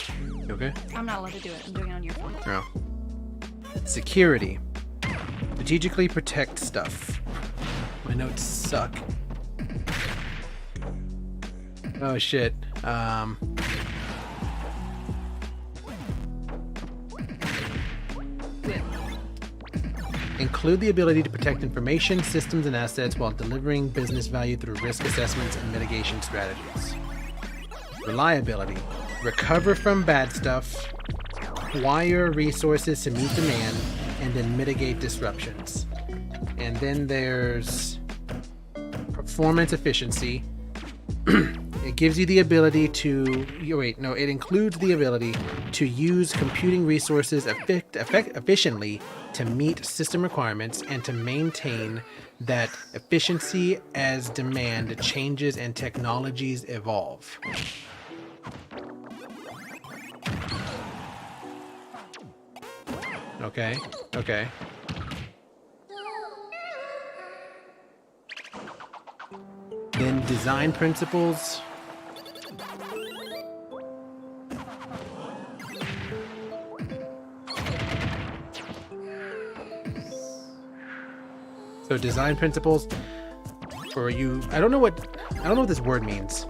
Okay? I'm not allowed to do it. I'm doing it on your phone. No. Security. Strategically protect stuff. My notes suck. Oh shit. Include the ability to protect information, systems, and assets while delivering business value through risk assessments and mitigation strategies. Reliability. Recover from bad stuff. Wire resources to meet demand, and then mitigate disruptions. And then there's performance efficiency. It gives you the ability to... it includes the ability to use computing resources efficiently to meet system requirements and to maintain that efficiency as demand changes and technologies evolve. Okay. Then design principles. So design principles for you. I don't know what this word means.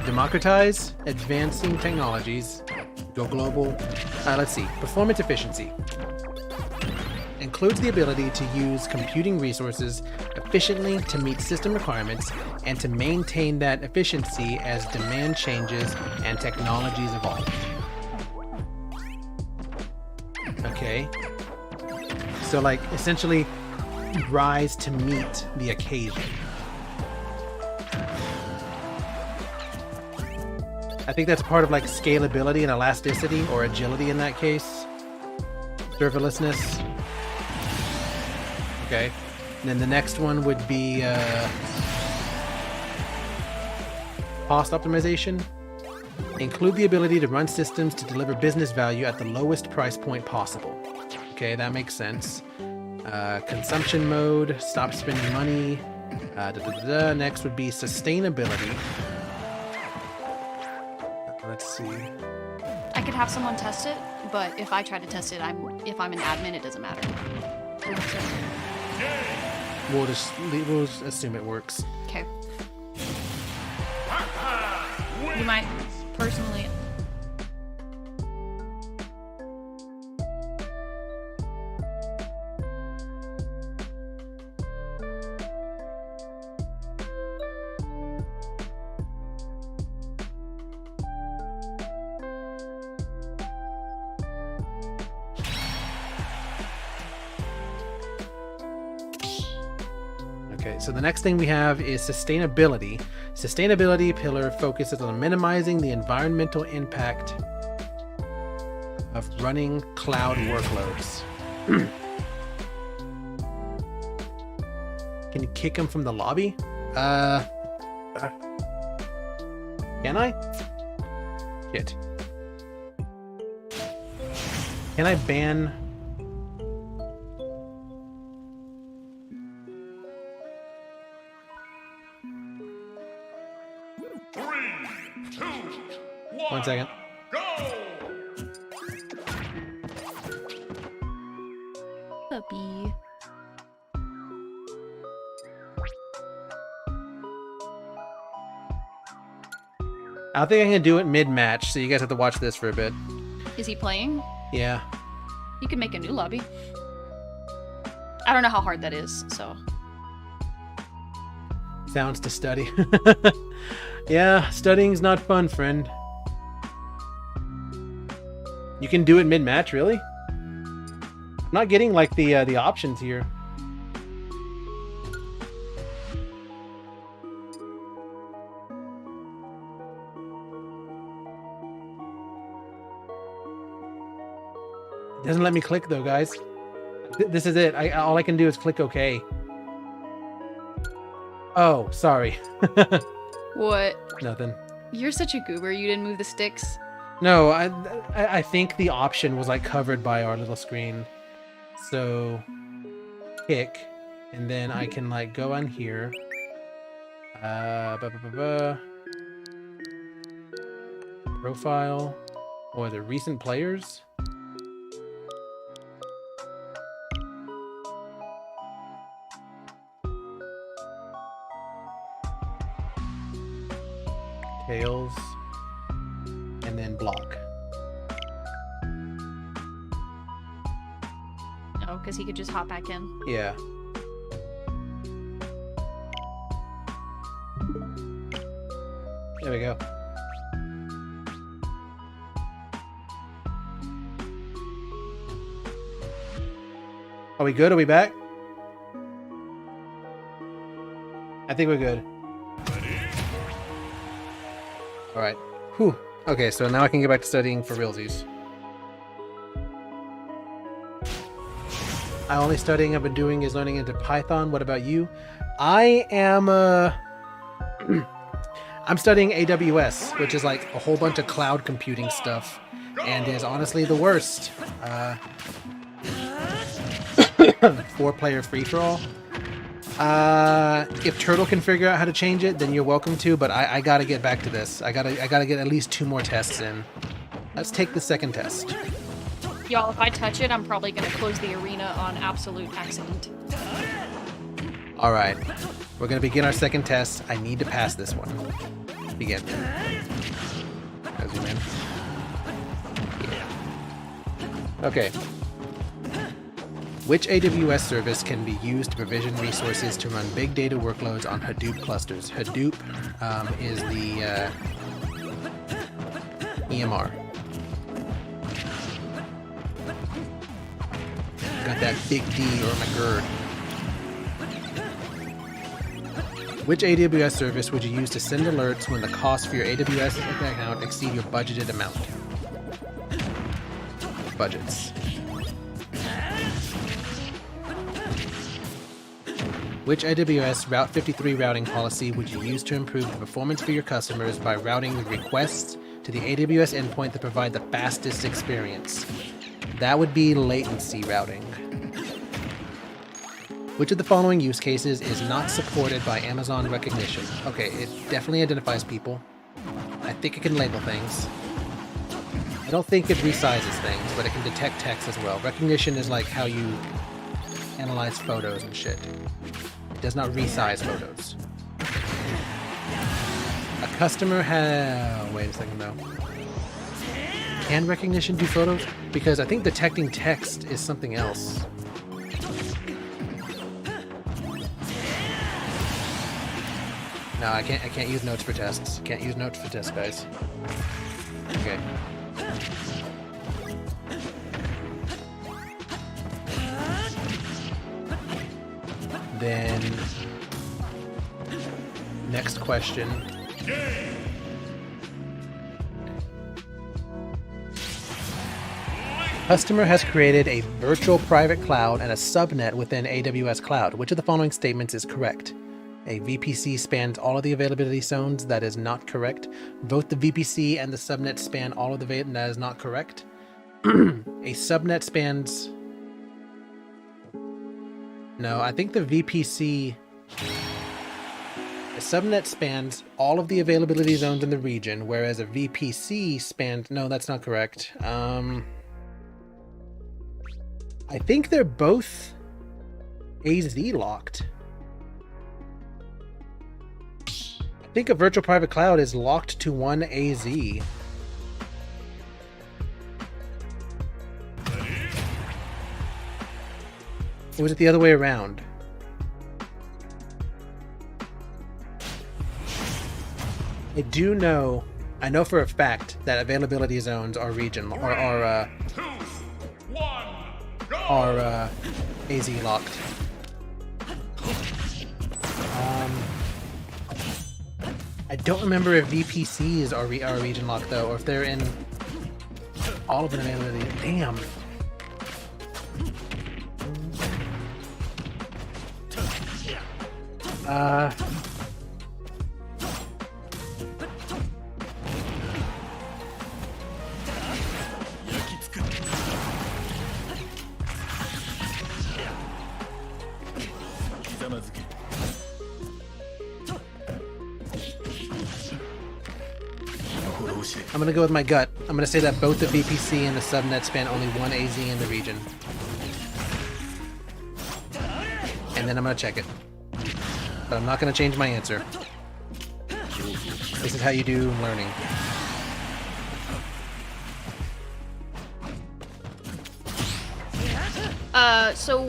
Democratize advancing technologies. Go global. Let's see. Performance efficiency. Includes the ability to use computing resources efficiently to meet system requirements and to maintain that efficiency as demand changes and technologies evolve. Okay. So like essentially rise to meet the occasion. I think that's part of like scalability and elasticity, or agility in that case. Serverlessness. Okay. And then the next one would be cost optimization. Include the ability to run systems to deliver business value at the lowest price point possible. Okay, that makes sense. Consumption mode, stop spending money. Next would be sustainability. Let's see. I could have someone test it, but if I try to test it, if I'm an admin, it doesn't matter. We'll just assume it works. Okay. You might personally. Okay, so the next thing we have is sustainability. Sustainability pillar focuses on minimizing the environmental impact of running cloud workloads. Can you kick him from the lobby? Can I? Shit. Can I ban? One second. Puppy. I think I'm gonna do it mid-match, so you guys have to watch this for a bit. Is he playing? Yeah. You can make a new lobby. I don't know how hard that is, so. Sounds to study. Yeah, studying's not fun, friend. You can do it mid-match, really? I'm not getting like the options here. It doesn't let me click though, guys. This is it. All I can do is click OK. Oh, sorry. What? Nothing. You're such a goober. You didn't move the sticks. No, I think the option was like covered by our little screen. So kick, and then I can like go on here. Profile, or the recent players. Tails, and then block. Oh, because he could just hop back in. Yeah. There we go. Are we good? Are we back? I think we're good. All right. Whew. Okay, so now I can get back to studying for realsies. The only studying I've been doing is learning into Python. What about you? I am I'm studying AWS, which is like a whole bunch of cloud computing stuff, and is honestly the worst. 4-player free-for-all. If Turtle can figure out how to change it, then you're welcome to, but I gotta get back to this. I gotta get at least 2 more tests in. Let's take the second test. Y'all, if I touch it, I'm probably going to close the arena on absolute accident. All right. We're going to begin our second test. I need to pass this one. Begin. As you mean. Yeah. Okay. Which AWS service can be used to provision resources to run big data workloads on Hadoop clusters? Hadoop is the EMR. that big D or McGird. Which AWS service would you use to send alerts when the cost for your AWS account exceed your budgeted amount? Budgets. Which AWS Route 53 routing policy would you use to improve the performance for your customers by routing the requests to the AWS endpoint to provide the fastest experience? That would be latency routing. Which of the following use cases is not supported by Amazon Recognition? Okay, it definitely identifies people. I think it can label things. I don't think it resizes things, but it can detect text as well. Recognition is like how you analyze photos and shit. It does not resize photos. A customer has... Wait a second, no. Can recognition do photos? Because I think detecting text is something else. No, I can't use notes for tests. Can't use notes for tests, guys. Okay. Then next question. Customer has created a virtual private cloud and a subnet within AWS Cloud. Which of the following statements is correct? A VPC spans all of the availability zones. That is not correct. Both the VPC and the subnet span all of the that is not correct. A subnet spans... No, I think the VPC... A subnet spans all of the availability zones in the region, whereas a VPC spans... No, that's not correct. I think they're both AZ locked. I think a virtual private cloud is locked to one AZ. Or was it the other way around? I know for a fact that availability zones are region or are AZ locked. I don't remember if VPCs are region locked though, or if they're in all of the availability. Damn. I'm gonna go with my gut. I'm gonna say that both the VPC and the subnet span only one AZ in the region. And then I'm gonna check it. But I'm not gonna change my answer. This is how you do learning. So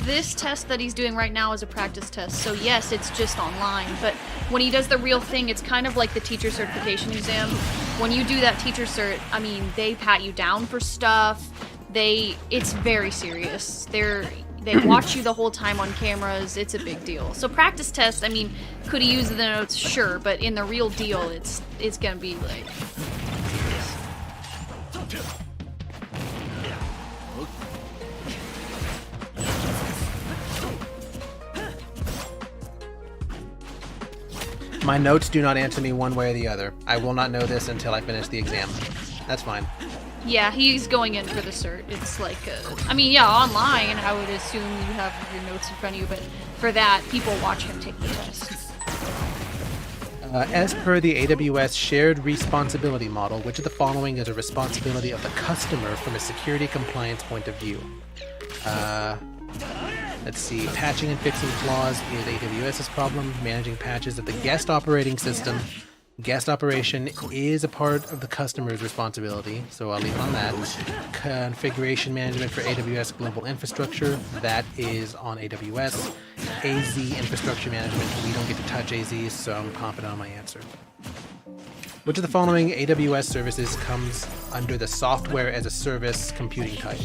this test that he's doing right now is a practice test. So yes, it's just online. But when he does the real thing, it's kind of like the teacher certification exam. When you do that teacher cert, I mean, they pat you down for stuff. It's very serious. They watch you the whole time on cameras. It's a big deal. So practice test, I mean, could he use the notes? Sure, but in the real deal, it's gonna be like serious. My notes do not answer me one way or the other. I will not know this until I finish the exam. That's fine. Yeah, he's going in for the cert. It's like, I mean, yeah, online, I would assume you have your notes in front of you, but for that, people watch him take the test. As per the AWS shared responsibility model, which of the following is a responsibility of the customer from a security compliance point of view? Let's see. Patching and fixing flaws is AWS's problem. Managing patches of the guest operating system. Guest operation is a part of the customer's responsibility, so I'll leave it on that. Configuration management for AWS global infrastructure, that is on AWS. AZ infrastructure management, we don't get to touch AZs, so I'm confident on my answer. Which of the following AWS services comes under the software as a service computing type?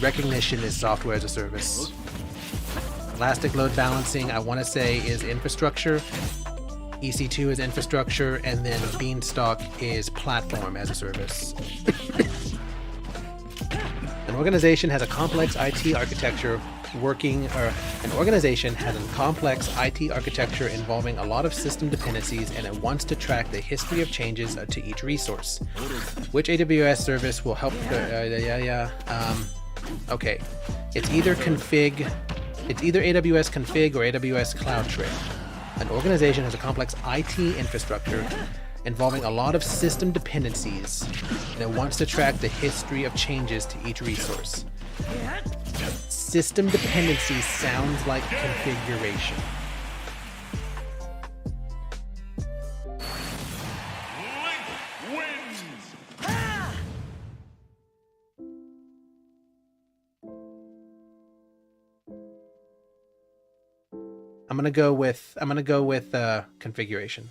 Recognition is software as a service. Elastic load balancing, I want to say, is infrastructure. EC2 is infrastructure, and then Beanstalk is platform as a service. An organization has a complex IT architecture involving a lot of system dependencies, and it wants to track the history of changes to each resource. Which AWS service will help? Okay, it's either AWS config or AWS Cloud Trail. An organization has a complex IT infrastructure involving a lot of system dependencies, and it wants to track the history of changes to each resource. System dependency sounds like configuration. Link wins. I'm gonna go with configuration.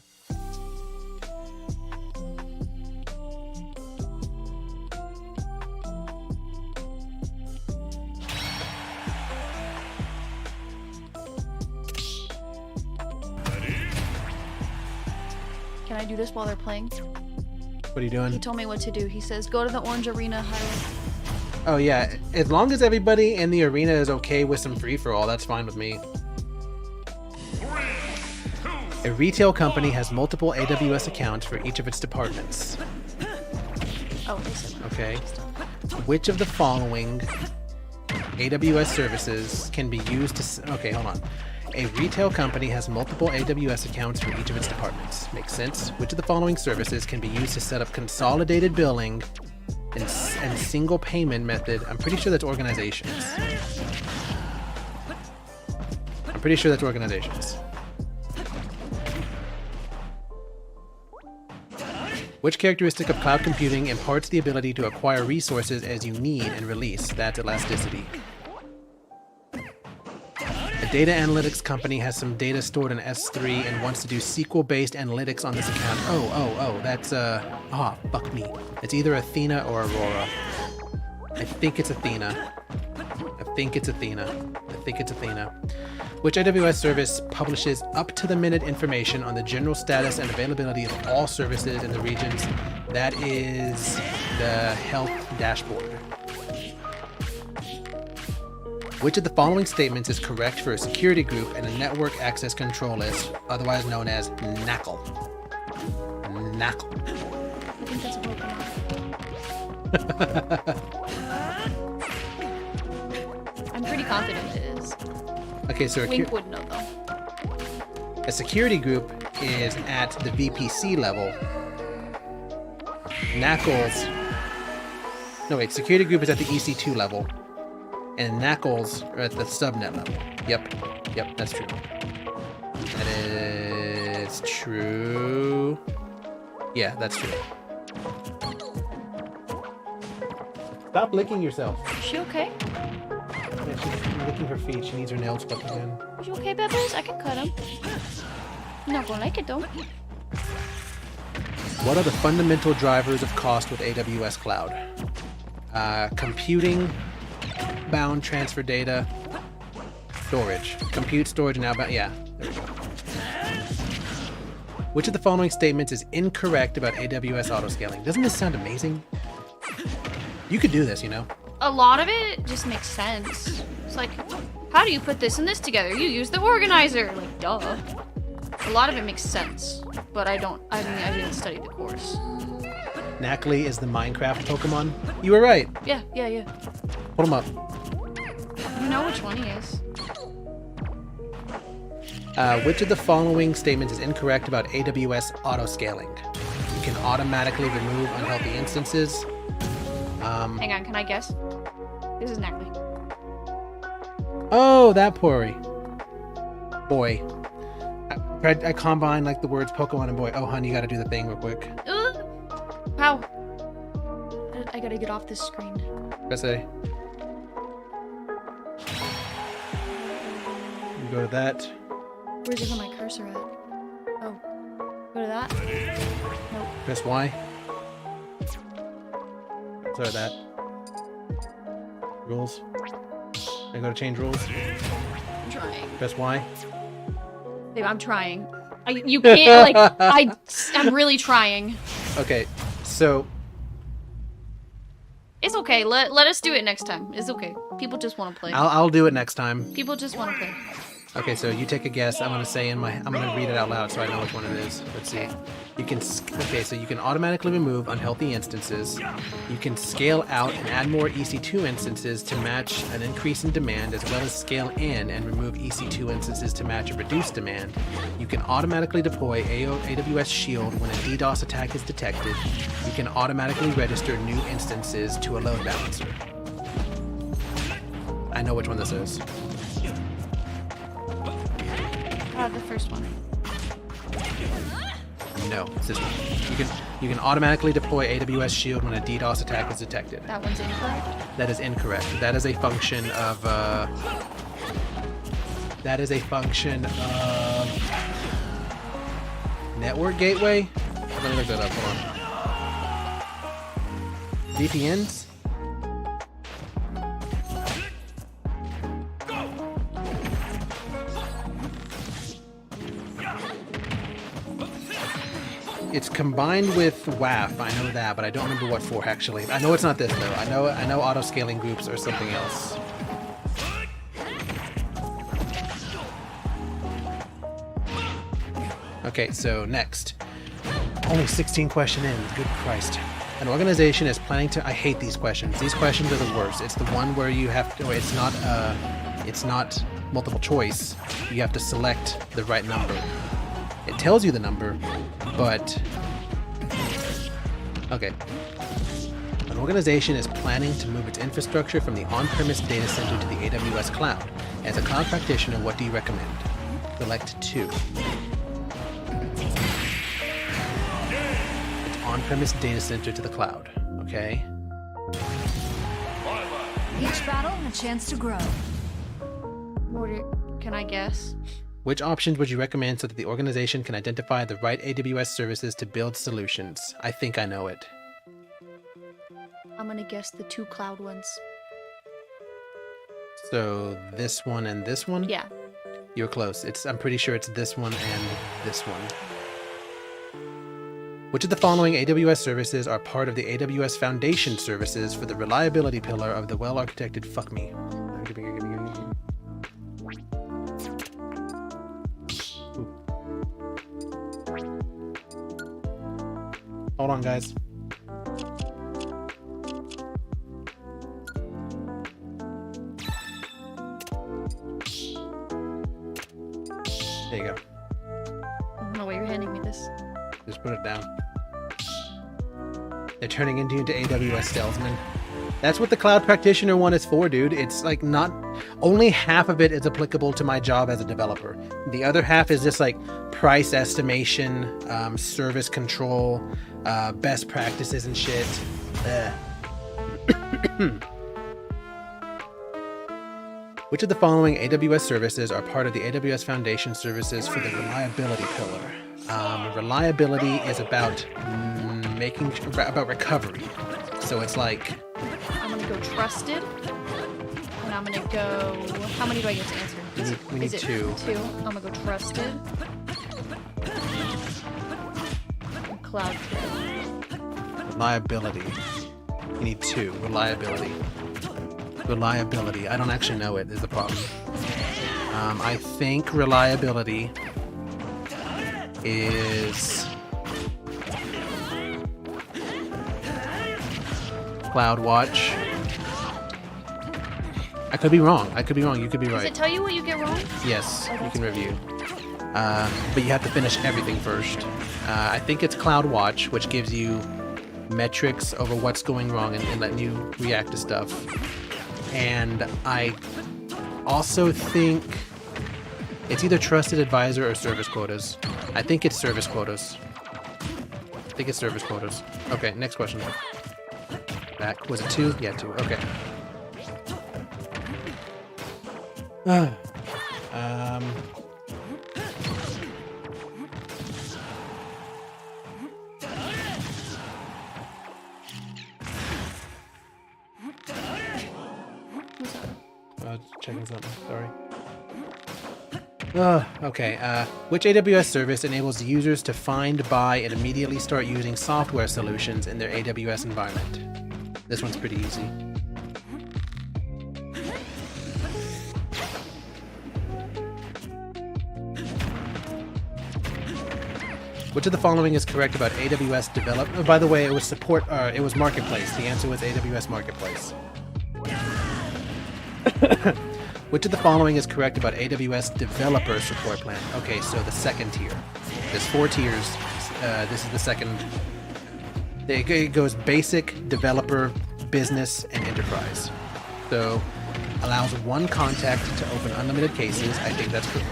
Can I do this while they're playing? What are you doing? He told me what to do. He says, go to the orange arena highlight. Oh yeah, as long as everybody in the arena is okay with some free-for-all, that's fine with me. 3, 2, A retail company has multiple AWS accounts for each of its departments. Oh, listen. Okay. Which of the following AWS services can be used to... Okay, hold on. A retail company has multiple AWS accounts for each of its departments. Makes sense. Which of the following services can be used to set up consolidated billing and single payment method? I'm pretty sure that's organizations. Which characteristic of cloud computing imparts the ability to acquire resources as you need and release? That's elasticity. A data analytics company has some data stored in S3 and wants to do SQL-based analytics on this account. That's, fuck me. It's either Athena or Aurora. I think it's Athena. Which AWS service publishes up-to-the-minute information on the general status and availability of all services in the regions? That is the health dashboard. Which of the following statements is correct for a security group and a network access control list, otherwise known as NACL? NACL. I think that's a Pokemon. I'm pretty confident it is. Okay, so Link would know though. a security group is at the VPC level. NACLs... No, wait, security group is at the EC2 level. And NACLs are at the subnet level. Yep, that's true. That is true. Yeah, that's true. Stop licking yourself. Is she okay? Yeah, she's licking her feet. She needs her nails clipped again. Is you okay, Peppers? I can cut them. I'm not gonna like it though. What are the fundamental drivers of cost with AWS Cloud? Computing, bound transfer data, storage. Compute, storage, and outbound. Yeah, there we go. Which of the following statements is incorrect about AWS autoscaling? Doesn't this sound amazing? You could do this, you know? A lot of it just makes sense. It's like, how do you put this and this together? You use the organizer. Like, duh. A lot of it makes sense, but I didn't study the course. Knackley is the Minecraft Pokemon. You were right. Yeah. Hold him up. You know which one he is. Which of the following statements is incorrect about AWS autoscaling? You can automatically remove unhealthy instances. Hang on, can I guess? This is Knackley. Oh, that boy. I combined like the words Pokemon and boy. Oh, honey, you gotta do the thing real quick. How? I gotta get off this screen. Press A. You go to that. Where's it on my cursor at? Oh. Go to that? Nope. Press Y. Sorry, that. Rules. I go to change rules. I'm trying. Press Y. Babe, I'm trying. You can't, like, I'm really trying. Okay, so It's okay. Let us do it next time. It's okay. People just want to play. I'll do it next time. People just want to play. Okay, so you take a guess. I'm gonna read it out loud so I know which one it is. Let's see. You can so you can automatically remove unhealthy instances. You can scale out and add more EC2 instances to match an increase in demand, as well as scale in and remove EC2 instances to match a reduced demand. You can automatically deploy AWS Shield when a DDoS attack is detected. You can automatically register new instances to a load balancer. I know which one this is. The first one. No, it's this one. You can automatically deploy AWS Shield when a DDoS attack is detected. That one's incorrect. That is incorrect. That is a function of network gateway. Let me look that up. Hold on. VPNs. It's combined with WAF. I know that, but I don't remember what for actually. I know it's not this though. I know auto scaling groups or something else. Okay, so next. Only 16 question in. Good Christ. An organization is planning to. I hate these questions. These questions are the worst. It's the one where you have to. It's not multiple choice. You have to select the right number. It tells you the number, but okay. An organization is planning to move its infrastructure from the on-premise data center to the AWS cloud. As a cloud practitioner, what do you recommend? Select 2. It's on-premise data center to the cloud. Okay. Each battle, a chance to grow. Can I guess? Which options would you recommend so that the organization can identify the right AWS services to build solutions? I think I know it. I'm gonna guess the 2 cloud ones. So this one and this one? Yeah. You're close. I'm pretty sure it's this one and this one. Which of the following AWS services are part of the AWS Foundation services for the reliability pillar of the well-architected fuck me? Hold on, guys. There you go. No way you're handing me this. Just put it down. They're turning into AWS salesmen. That's what the cloud practitioner one is for, dude. It's like not only half of it is applicable to my job as a developer. The other half is just like price estimation, service control, best practices and shit. Which of the following AWS services are part of the AWS Foundation services for the reliability pillar? Reliability is about about recovery. So it's like I'm gonna go trusted, and I'm gonna go. How many do I get to answer? we need Is it 2. 2. I'm gonna go trusted. And cloud. Reliability. You need 2. Reliability. Reliability. I don't actually know it is the problem. I think reliability is CloudWatch. I could be wrong. I could be wrong. You could be Does right. it tell you what you get wrong? Yes, Oh, you that's can review. But you have to finish everything first. I think it's CloudWatch, which gives you metrics over what's going wrong and letting you react to stuff. And I also think it's either Trusted Advisor or Service Quotas. I think it's Service Quotas. Okay, next question. Back. Was it 2? Yeah, 2. Okay. checking something. Sorry. Okay. Which AWS service enables users to find, buy, and immediately start using software solutions in their AWS environment? This one's pretty easy. Which of the following is correct about AWS develop? Oh, by the way, it was support. It was Marketplace. The answer was AWS Marketplace. Which of the following is correct about AWS Developer Support Plan? Okay, so the second tier. There's 4 tiers. This is the second. It goes Basic, Developer, Business, and Enterprise. So, allows one contact to open unlimited cases. I think that's correct.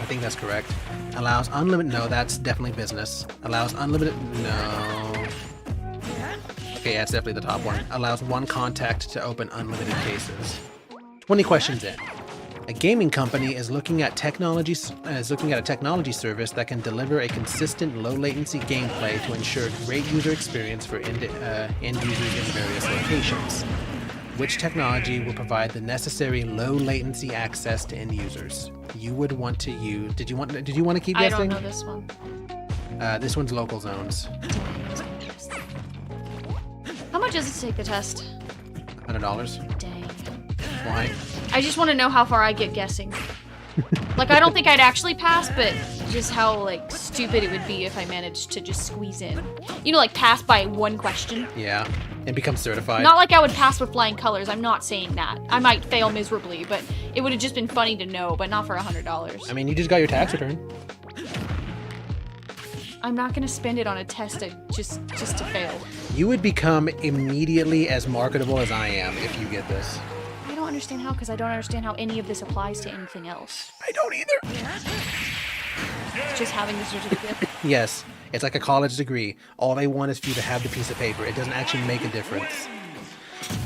I think that's correct. Allows unlimited. No, that's definitely Business. Allows unlimited. No. Okay, yeah, it's definitely the top one. Allows one contact to open unlimited cases. 20 questions in. A gaming company is looking at a technology service that can deliver a consistent low latency gameplay to ensure great user experience for end users in various locations. Which technology will provide the necessary low latency access to end users? You would want to use. Did you want to keep guessing? I don't know this one. This one's local zones. How much does it take the test? $100. Dang. Why? I just want to know how far I get guessing. Like, I don't think I'd actually pass, but just how, like, stupid it would be if I managed to just squeeze in. You know, like, pass by one question. Yeah, and become certified. Not like I would pass with flying colors. I'm not saying that. I might fail miserably, but it would have just been funny to know, but not for $100. I mean, you just got your tax return. I'm not gonna spend it on a test just to fail. You would become immediately as marketable as I am if you get this. I don't understand how, because I don't understand how any of this applies to anything else. I don't either. It's just having the certificate. Yes, it's like a college degree. All they want is for you to have the piece of paper. It doesn't actually make a difference.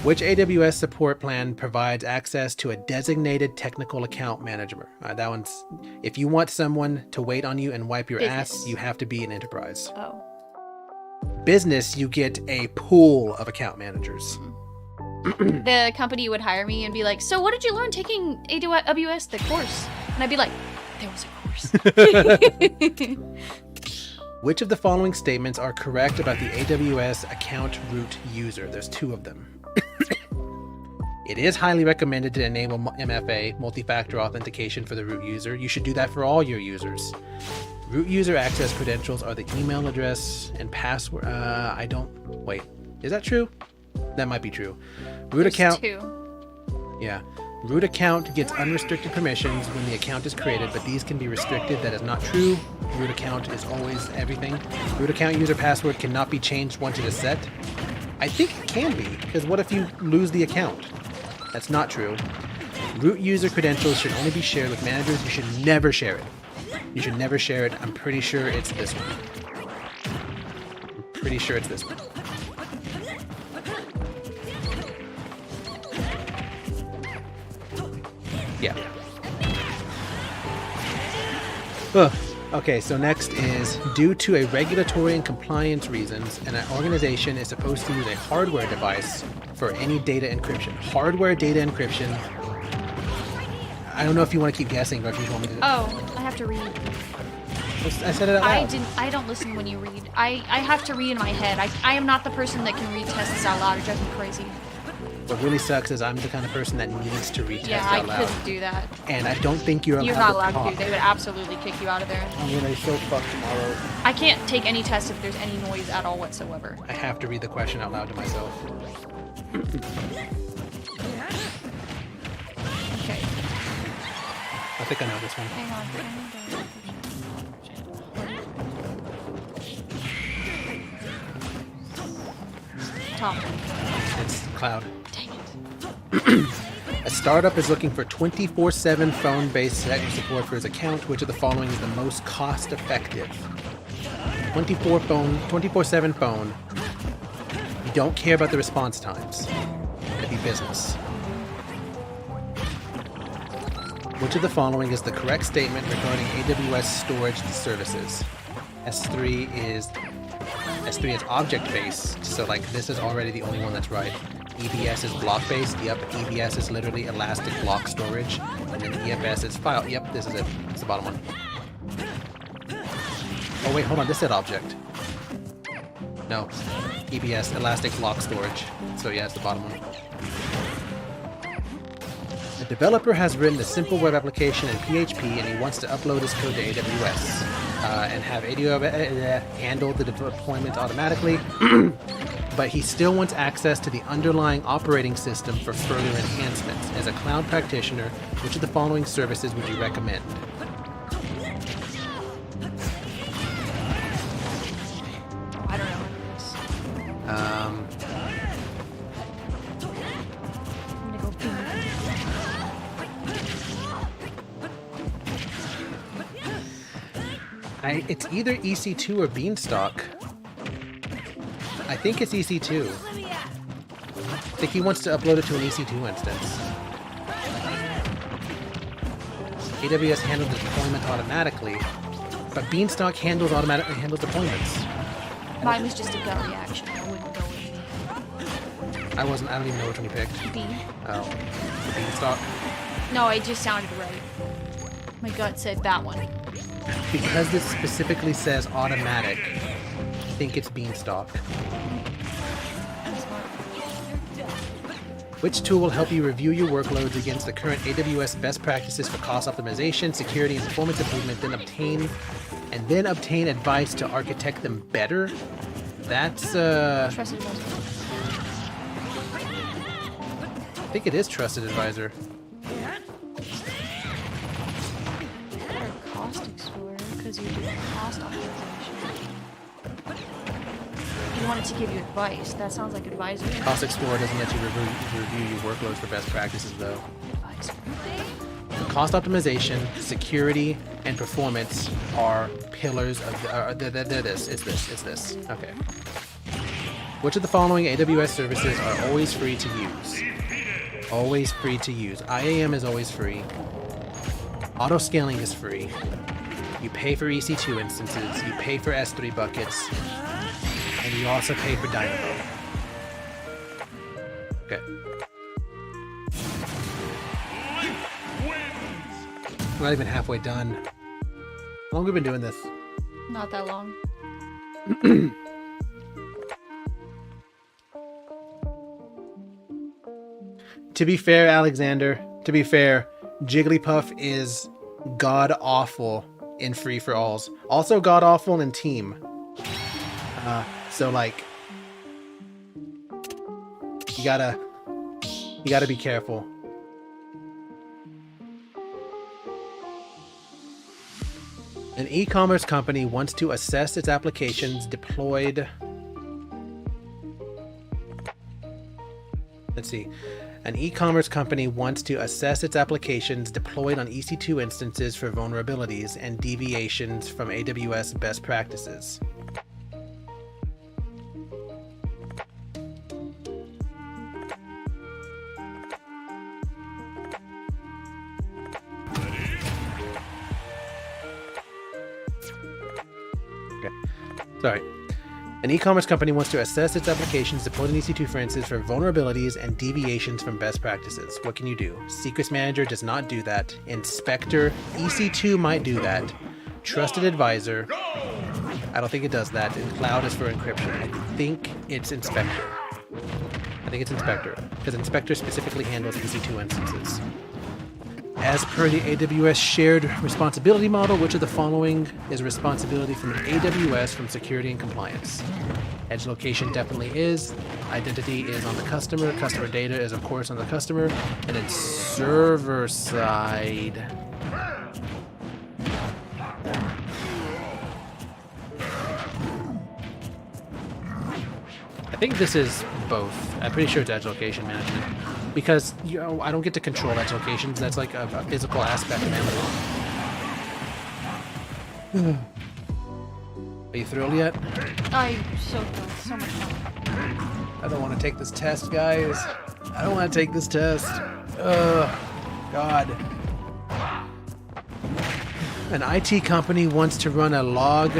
Which AWS support plan provides access to a designated technical account manager? That one's, if you want someone to wait on you and wipe your ass, you have to be an enterprise. Oh. Business, you get a pool of account managers. The company would hire me and be like, so what did you learn taking AWS, the course? And I'd be like, there was a course. Which of the following statements are correct about the AWS account root user? There's 2 of them. It is highly recommended to enable MFA, multi-factor authentication, for the root user. You should do that for all your users. Root user access credentials are the email address and password. Wait, is that true? That might be true. Root account. 2. Yeah. Root account gets unrestricted permissions when the account is created, but these can be restricted. That is not true. Root account is always everything. Root account user password cannot be changed once it is set. I think it can be, because what if you lose the account? That's not true. Root user credentials should only be shared with managers. You should never share it. You should never share it. I'm pretty sure it's this one. I'm pretty sure it's this one. Yeah. Okay, so next is, due to a regulatory and compliance reasons, an organization is supposed to use a hardware device for any data encryption. Hardware data encryption. I don't know if you want to keep guessing or if you want me to. Oh, I have to read. I said it out loud. I don't listen when you read. I have to read in my head. I am not the person that can read tests out loud. It drives me crazy. What really sucks is I'm the kind of person that needs to read tests out loud. Yeah, I couldn't do that. And I don't think you're not allowed to do. They would absolutely kick you out of there. I'm gonna show fuck tomorrow. I can't take any test if there's any noise at all whatsoever. I have to read the question out loud to myself. Okay. I think I know this one. Hang on. Top. It's cloud. Dang it. A startup is looking for 24/7 phone-based tech support for its account. Which of the following is the most cost-effective? 24/7 phone. You don't care about the response times. It'd be business. Which of the following is the correct statement regarding AWS storage services? S3 is object-based, so like this is already the only one that's right. EBS is block-based. Yep, EBS is literally elastic block storage. And then EFS is file. Yep, this is it. It's the bottom one. Oh wait, hold on. This said object. No. EBS, elastic block storage. So yeah, it's the bottom one. The developer has written a simple web application in PHP and he wants to upload his code to AWS and have AWS handle the deployment automatically. But he still wants access to the underlying operating system for further enhancements. As a cloud practitioner, which of the following services would you recommend? I don't know what this. I'm gonna go It's either EC2 or Beanstalk. I think it's EC2. I think he wants to upload it to an EC2 instance. AWS handles the deployment automatically, but Beanstalk handles deployments. Mine was just a gut reaction. I wouldn't go with I don't even know which one you picked. B. Oh, the Beanstalk. No, it just sounded right. My gut said that one. Because this specifically says automatic, I think it's Beanstalk. Which tool will help you review your workloads against the current AWS best practices for cost optimization, security, and performance improvement, then obtain advice to architect them better? That's Trusted advisor. I think it is Trusted Advisor. Or Cost Explorer, because you do cost optimization. You want it to give you advice. That sounds like advisor. Cost Explorer doesn't let you review your workloads for best practices, though. Advisor. Cost optimization, security, and performance are pillars of they're this. It's this. Okay. Which of the following AWS services are always free to use? Always free to use. IAM is always free. Auto scaling is free. You pay for EC2 instances. You pay for S3 buckets. And you also pay for Dynamo. Okay. We're not even halfway done. How long have we been doing this? Not that long. To be fair, Alexander, Jigglypuff is god-awful in free-for-alls. Also god-awful in team. So, like, you gotta be careful. An e-commerce company wants to assess its applications deployed. Let's see. An e-commerce company wants to assess its applications deployed on EC2 instances for vulnerabilities and deviations from AWS best practices. Sorry. An e-commerce company wants to assess its applications deployed in EC2 for instance for vulnerabilities and deviations from best practices. What can you do? Secrets Manager does not do that. Inspector, EC2 might do that. Trusted Advisor, I don't think it does that. And Cloud is for encryption. I think it's Inspector. Because Inspector specifically handles EC2 instances. As per the AWS shared responsibility model, which of the following is responsibility from AWS from security and compliance? Edge location definitely is. Identity is on the customer. Customer data is, of course, on the customer. And then server side. I think this is both. I'm pretty sure it's edge location management. Because, you know, I don't get to control edge locations. That's like a physical aspect of it. Are you thrilled yet? I'm so thrilled. So much fun. I don't want to take this test, guys. I don't want to take this test. Ugh. God. An IT company wants to run a log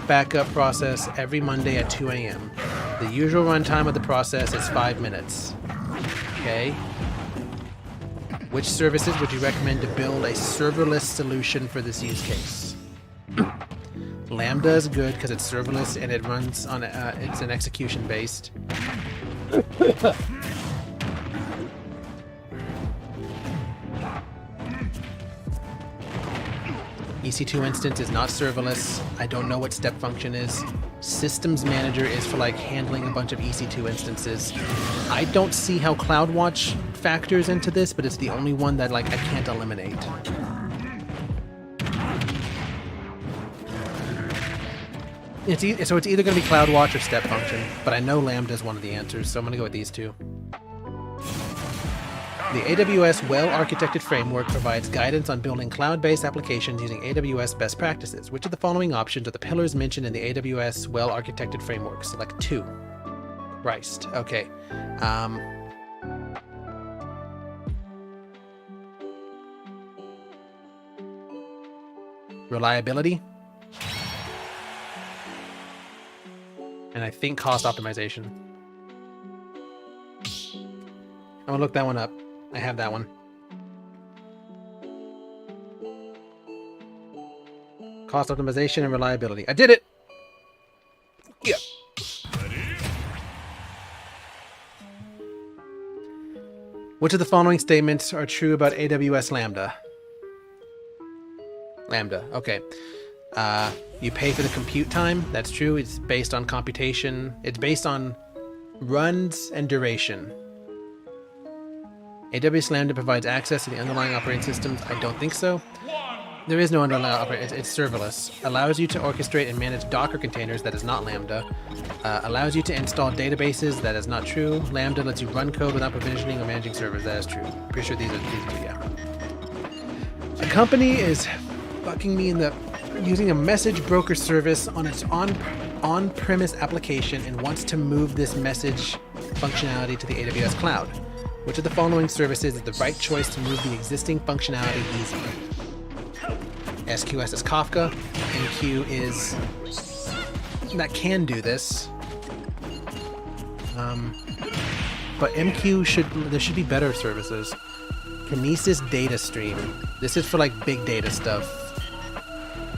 backup process every Monday at 2 a.m. The usual runtime of the process is 5 minutes. Okay. Which services would you recommend to build a serverless solution for this use case? Lambda is good because it's serverless and it runs on it's an execution based. EC2 instance is not serverless. I don't know what step function is. Systems manager is for like handling a bunch of EC2 instances. I don't see how CloudWatch factors into this, but it's the only one that like I can't eliminate. So it's either going to be CloudWatch or step function, but I know Lambda is one of the answers, so I'm going to go with these two. The AWS well-architected framework provides guidance on building cloud-based applications using AWS best practices. Which of the following options are the pillars mentioned in the AWS well-architected framework? Select 2. Christ. Okay. Reliability. And I think cost optimization. I'm gonna look that one up. I have that one. Cost optimization and reliability. I did it! Yeah. Which of the following statements are true about AWS Lambda? Lambda, okay. You pay for the compute time. That's true. It's based on computation. It's based on runs and duration. AWS Lambda provides access to the underlying operating systems. I don't think so. There is no underlying operating. It's serverless. Allows you to orchestrate and manage Docker containers. That is not Lambda. Allows you to install databases. That is not true. Lambda lets you run code without provisioning or managing servers. That is true. Pretty sure these are two, yeah. A company is fucking me in the using a message broker service on its on-premise application and wants to move this message functionality to the AWS cloud. Which of the following services is the right choice to move the existing functionality easy? SQS is Kafka. MQ is that can do this. But MQ there should be better services. Kinesis Data Stream. This is for like big data stuff.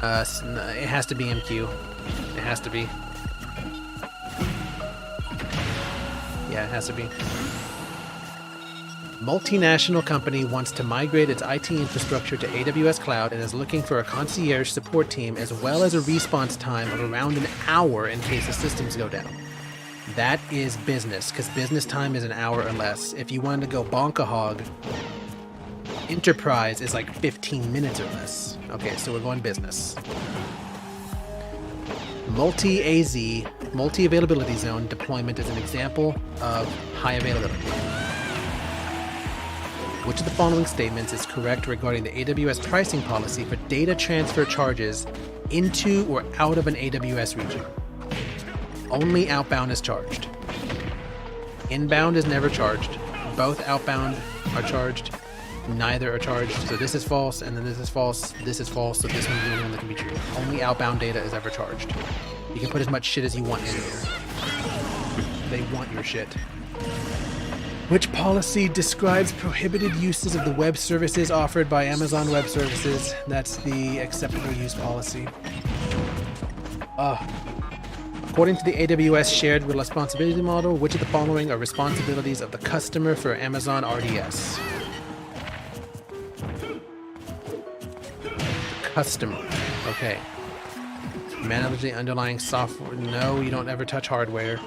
It has to be MQ. It has to be. Yeah, it has to be. Multinational company wants to migrate its IT infrastructure to AWS Cloud and is looking for a concierge support team as well as a response time of around an hour in case the systems go down. That is business, because business time is an hour or less. If you wanted to go bonka-hog, enterprise is like 15 minutes or less. Okay, so we're going business. Multi-AZ, multi-availability zone deployment is an example of high availability. Which of the following statements is correct regarding the AWS pricing policy for data transfer charges into or out of an AWS region? Only outbound is charged. Inbound is never charged. Both outbound are charged. Neither are charged. So this is false, and then this is false. This is false, so this one's the only one that can be true. Only outbound data is ever charged. You can put as much shit as you want in there. They want your shit. Which policy describes prohibited uses of the web services offered by Amazon Web Services? That's the acceptable use policy. According to the AWS shared responsibility model, which of the following are responsibilities of the customer for Amazon RDS? Customer. Okay. Manage the underlying software. No, you don't ever touch hardware.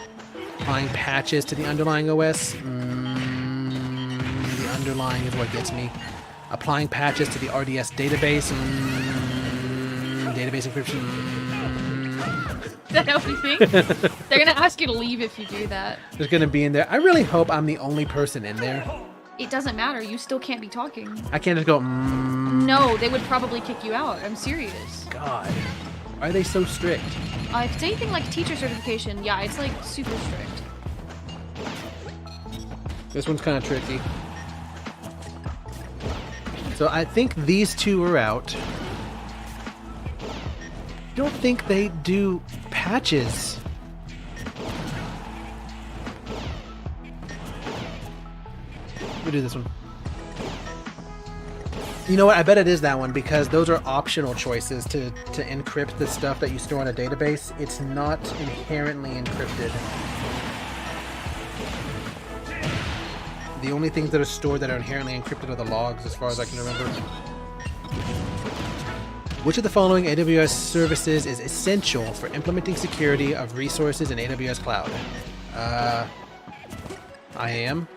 Applying patches to the underlying OS. The underlying is what gets me. Applying patches to the RDS database. Database encryption. Is that how you think? They're gonna ask you to leave if you do that. There's gonna be in there. I really hope I'm the only person in there. It doesn't matter. You still can't be talking. I can't just go. No, they would probably kick you out. I'm serious. God, why are they so strict? If it's anything like teacher certification, yeah, it's like super strict. This one's kind of tricky. So I think these two are out. Don't think they do patches. do this one. You know what? I bet it is that one because those are optional choices to encrypt the stuff that you store in a database. It's not inherently encrypted. The only things that are stored that are inherently encrypted are the logs, as far as I can remember. Which of the following AWS services is essential for implementing security of resources in AWS Cloud? IAM.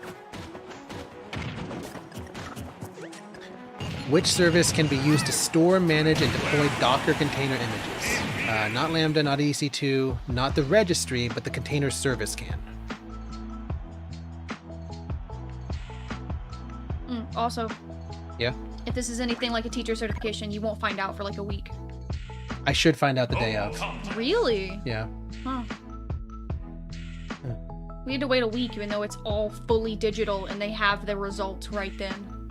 Which service can be used to store, manage, and deploy Docker container images? Not Lambda, not EC2, not the registry, but the container service can. Also, Yeah? if this is anything like a teacher certification, you won't find out for like a week. I should find out the day of. Really? Yeah. Huh. We had to wait a week even though it's all fully digital and they have the results right then.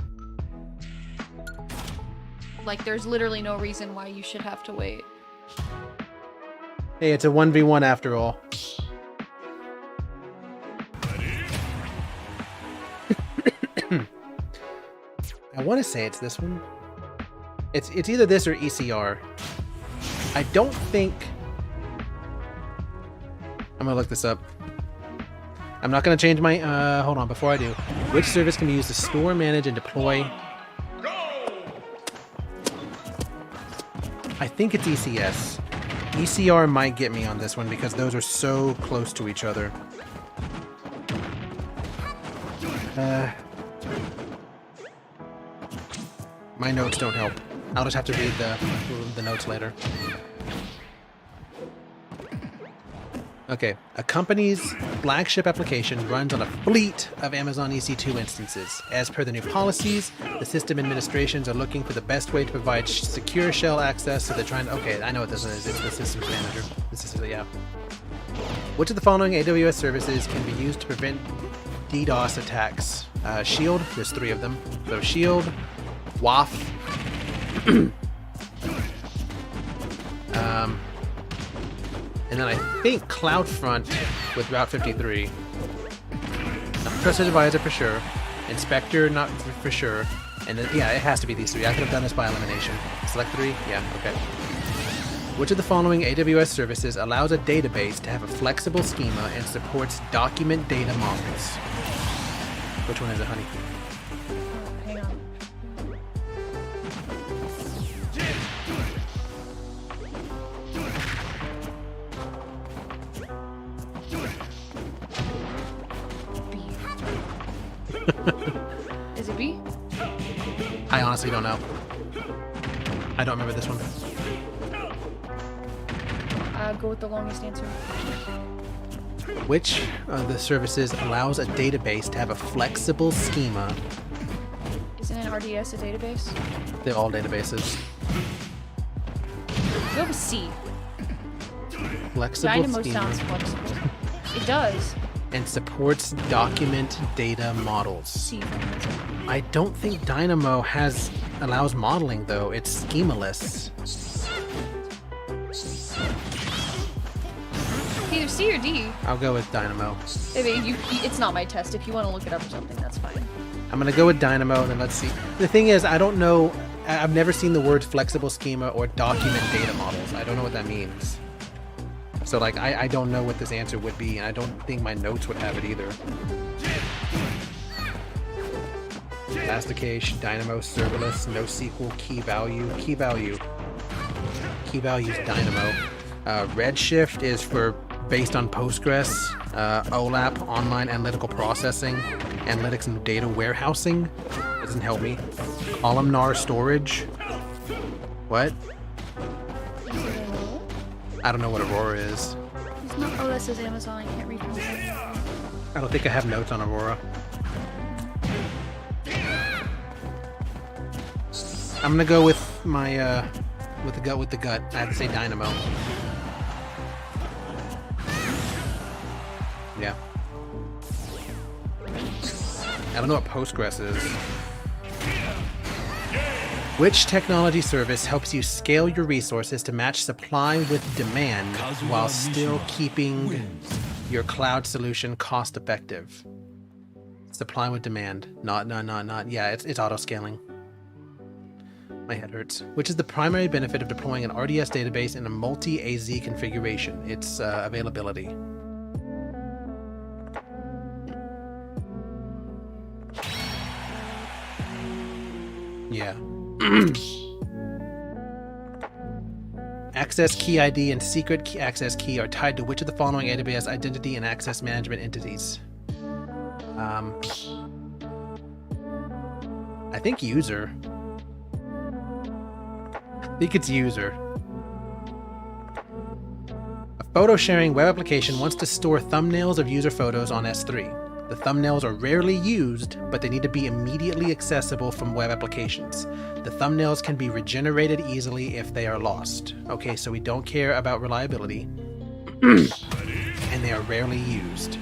Like, there's literally no reason why you should have to wait. Hey, it's a 1v1 after all. I want to say it's this one. It's either this or ECR. I don't think... I'm going to look this up. I'm not going to change my... hold on, before I do. Which service can be used to store, manage, and deploy... I think it's ECS. ECR might get me on this one because those are so close to each other. My notes don't help. I'll just have to read the notes later. Okay, a company's flagship application runs on a fleet of Amazon EC2 instances. As per the new policies, the system administrations are looking for the best way to provide secure shell access, so they're trying to... Okay, I know what this is. It's the systems manager. This is, yeah. Which of the following AWS services can be used to prevent DDoS attacks? Shield, there's 3 of them. So Shield, WAF, and then I think CloudFront with Route 53. Not Trusted Advisor for sure. Inspector, not for sure. And then, yeah, it has to be these 3. I could have done this by elimination. Select 3? Yeah, okay. Which of the following AWS services allows a database to have a flexible schema and supports document data models? Which one is it, honey? Hang on. Is it B? I honestly don't know. I don't remember this one. Go with the longest answer. Which of the services allows a database to have a flexible schema? Isn't an RDS a database? They're all databases. Go with C. Flexible Dynamo schema sounds flexible. It does. and supports document data models. C for an answer. I don't think Dynamo allows modeling though. It's schemaless. Either C or D. I'll go with Dynamo. I mean, it's not my test. If you want to look it up or something, that's fine. I'm gonna go with Dynamo, and then let's see. The thing is, I don't know. I've never seen the words flexible schema or document data models. I don't know what that means. So like, I don't know what this answer would be, and I don't think my notes would have it either. Elasticache, Dynamo, serverless, NoSQL, key value, is Dynamo. Redshift is for based on Postgres. OLAP, online analytical processing, analytics and data warehousing. Doesn't help me. Columnar storage. What? I don't know what Aurora is. It's not. Oh, that says Amazon. I can't read from it. I don't think I have notes on Aurora. I'm gonna go with my with the gut. I have to say Dynamo. Yeah. I don't know what Postgres is. Which technology service helps you scale your resources to match supply with demand while still keeping your cloud solution cost effective? Supply with demand. Not. Yeah, it's auto-scaling. My head hurts. Which is the primary benefit of deploying an RDS database in a multi-AZ configuration. Its availability. Yeah. Access key ID and secret key access key are tied to which of the following AWS identity and access management entities? I think user. I think it's user. A photo sharing web application wants to store thumbnails of user photos on S3. The thumbnails are rarely used, but they need to be immediately accessible from web applications. The thumbnails can be regenerated easily if they are lost. Okay, so we don't care about reliability. And they are rarely used.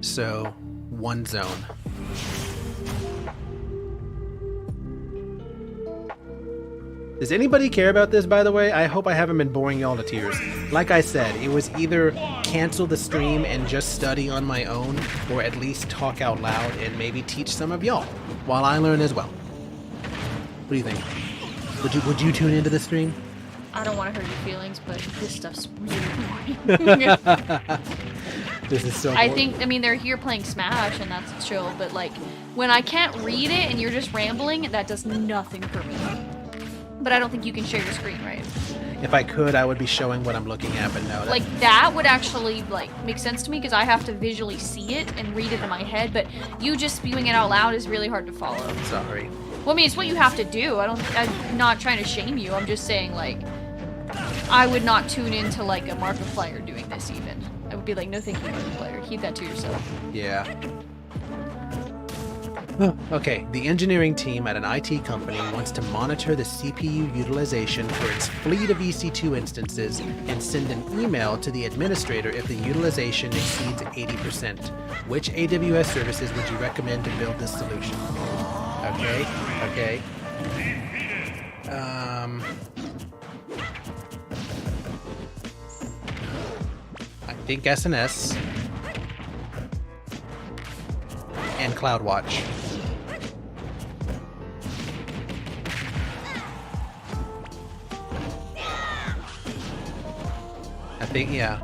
So, one zone. Does anybody care about this, by the way? I hope I haven't been boring y'all to tears. Like I said, it was either cancel the stream and just study on my own, or at least talk out loud and maybe teach some of y'all, while I learn as well. What do you think? Would you tune into the stream? I don't want to hurt your feelings, but this stuff's really boring. This is so boring. I mean, they're here playing Smash, and that's chill, but like, when I can't read it and you're just rambling, that does nothing for me. But I don't think you can share your screen, right? If I could, I would be showing what I'm looking at, but no. Like, that would actually, like, make sense to me, because I have to visually see it and read it in my head, but you just spewing it out loud is really hard to follow. Sorry. Well, I mean, it's what you have to do. I'm not trying to shame you. I'm just saying, like, I would not tune into, like, a Markiplier doing this, even. I would be like, no thank you, Markiplier. Keep that to yourself. Yeah. Okay, the engineering team at an IT company wants to monitor the CPU utilization for its fleet of EC2 instances and send an email to the administrator if the utilization exceeds 80%. Which AWS services would you recommend to build this solution? Okay. I think SNS and CloudWatch. I think, yeah.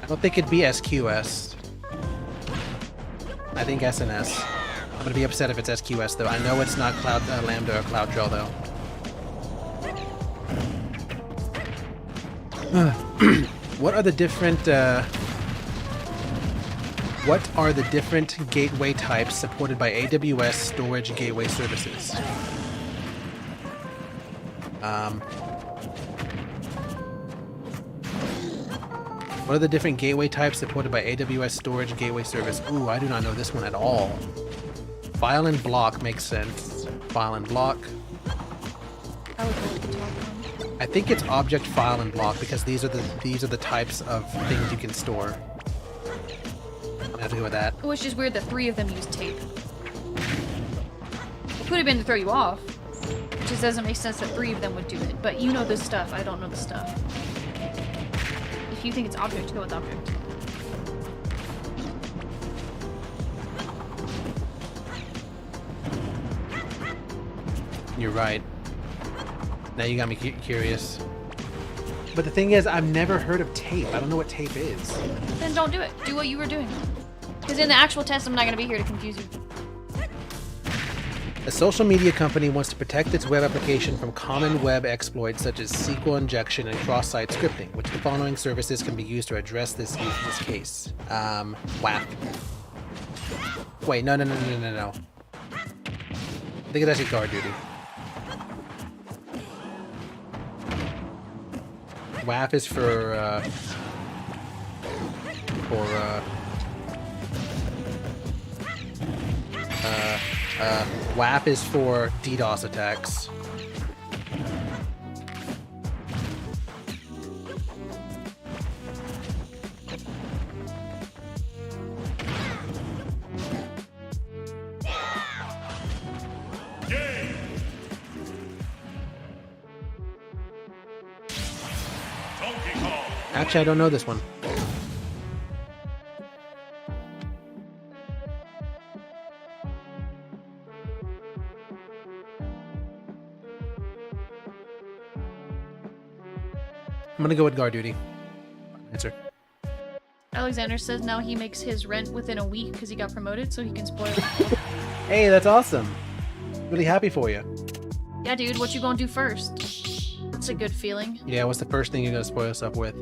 I don't think it'd be SQS. I think SNS. I'm gonna be upset if it's SQS though. I know it's not Cloud Lambda or CloudTrail though. What are the different gateway types supported by AWS storage gateway services? What are the different gateway types supported by AWS Storage Gateway Service? Ooh, I do not know this one at all. File and block makes sense. File and block. I would like to talk on. I think it's object, file, and block because these are the types of things you can store. I have to go with that. It was just weird that 3 of them used tape. It could have been to throw you off. It just doesn't make sense that 3 of them would do it. But you know this stuff. I don't know the stuff. If you think it's object, go with object. You're right. Now you got me curious. But the thing is, I've never heard of tape. I don't know what tape is. Then don't do it. Do what you were doing. Because in the actual test, I'm not going to be here to confuse you. A social media company wants to protect its web application from common web exploits such as SQL injection and cross-site scripting, which the following services can be used to address this case. WAF. Wait, no. I think it's actually guard duty. WAF is for WAF is for DDoS attacks. Actually, I don't know this one. I'm gonna go with guard duty. Answer. Alexander says now he makes his rent within a week because he got promoted, so he can spoil it. Hey, that's awesome. Really happy for you. Yeah, dude, what you gonna do first? That's a good feeling. Yeah, what's the first thing you're gonna spoil yourself with?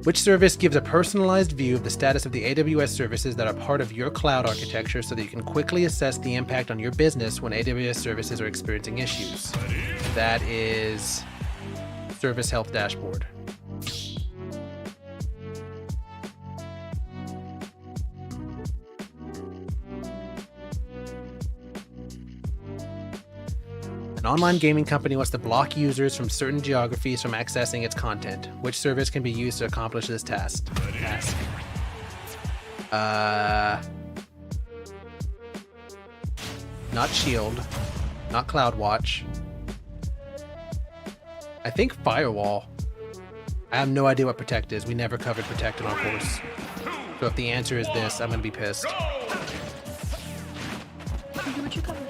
Which service gives a personalized view of the status of the AWS services that are part of your cloud architecture so that you can quickly assess the impact on your business when AWS services are experiencing issues? That is Service Health Dashboard. An online gaming company wants to block users from certain geographies from accessing its content. Which service can be used to accomplish this task? Not Shield, not CloudWatch. I think Firewall. I have no idea what Protect is. We never covered Protect in our course. So if the answer is this, I'm gonna be pissed. What you cover?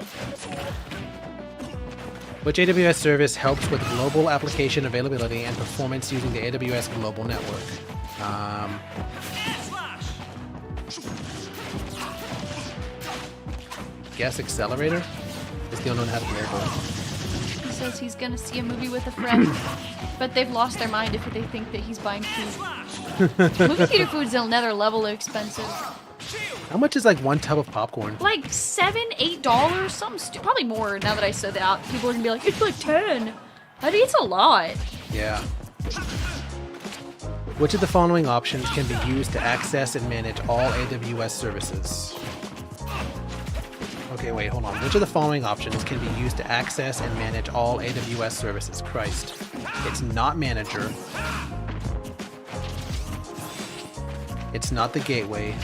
Which AWS service helps with global application availability and performance using the AWS Global Network? Guess Accelerator? Is the only one that has global. He says he's gonna see a movie with a friend, but they've lost their mind if they think that he's buying food. Movie theater food's another level of expensive. How much is like one tub of popcorn? Like $7, $8, probably more. Now that I said that out, people are gonna be like, it's like 10. I think it's a lot. Yeah. Which of the following options can be used to access and manage all AWS services? Okay, wait, hold on. Which of the following options can be used to access and manage all AWS services? Christ. It's not manager. It's not the gateway.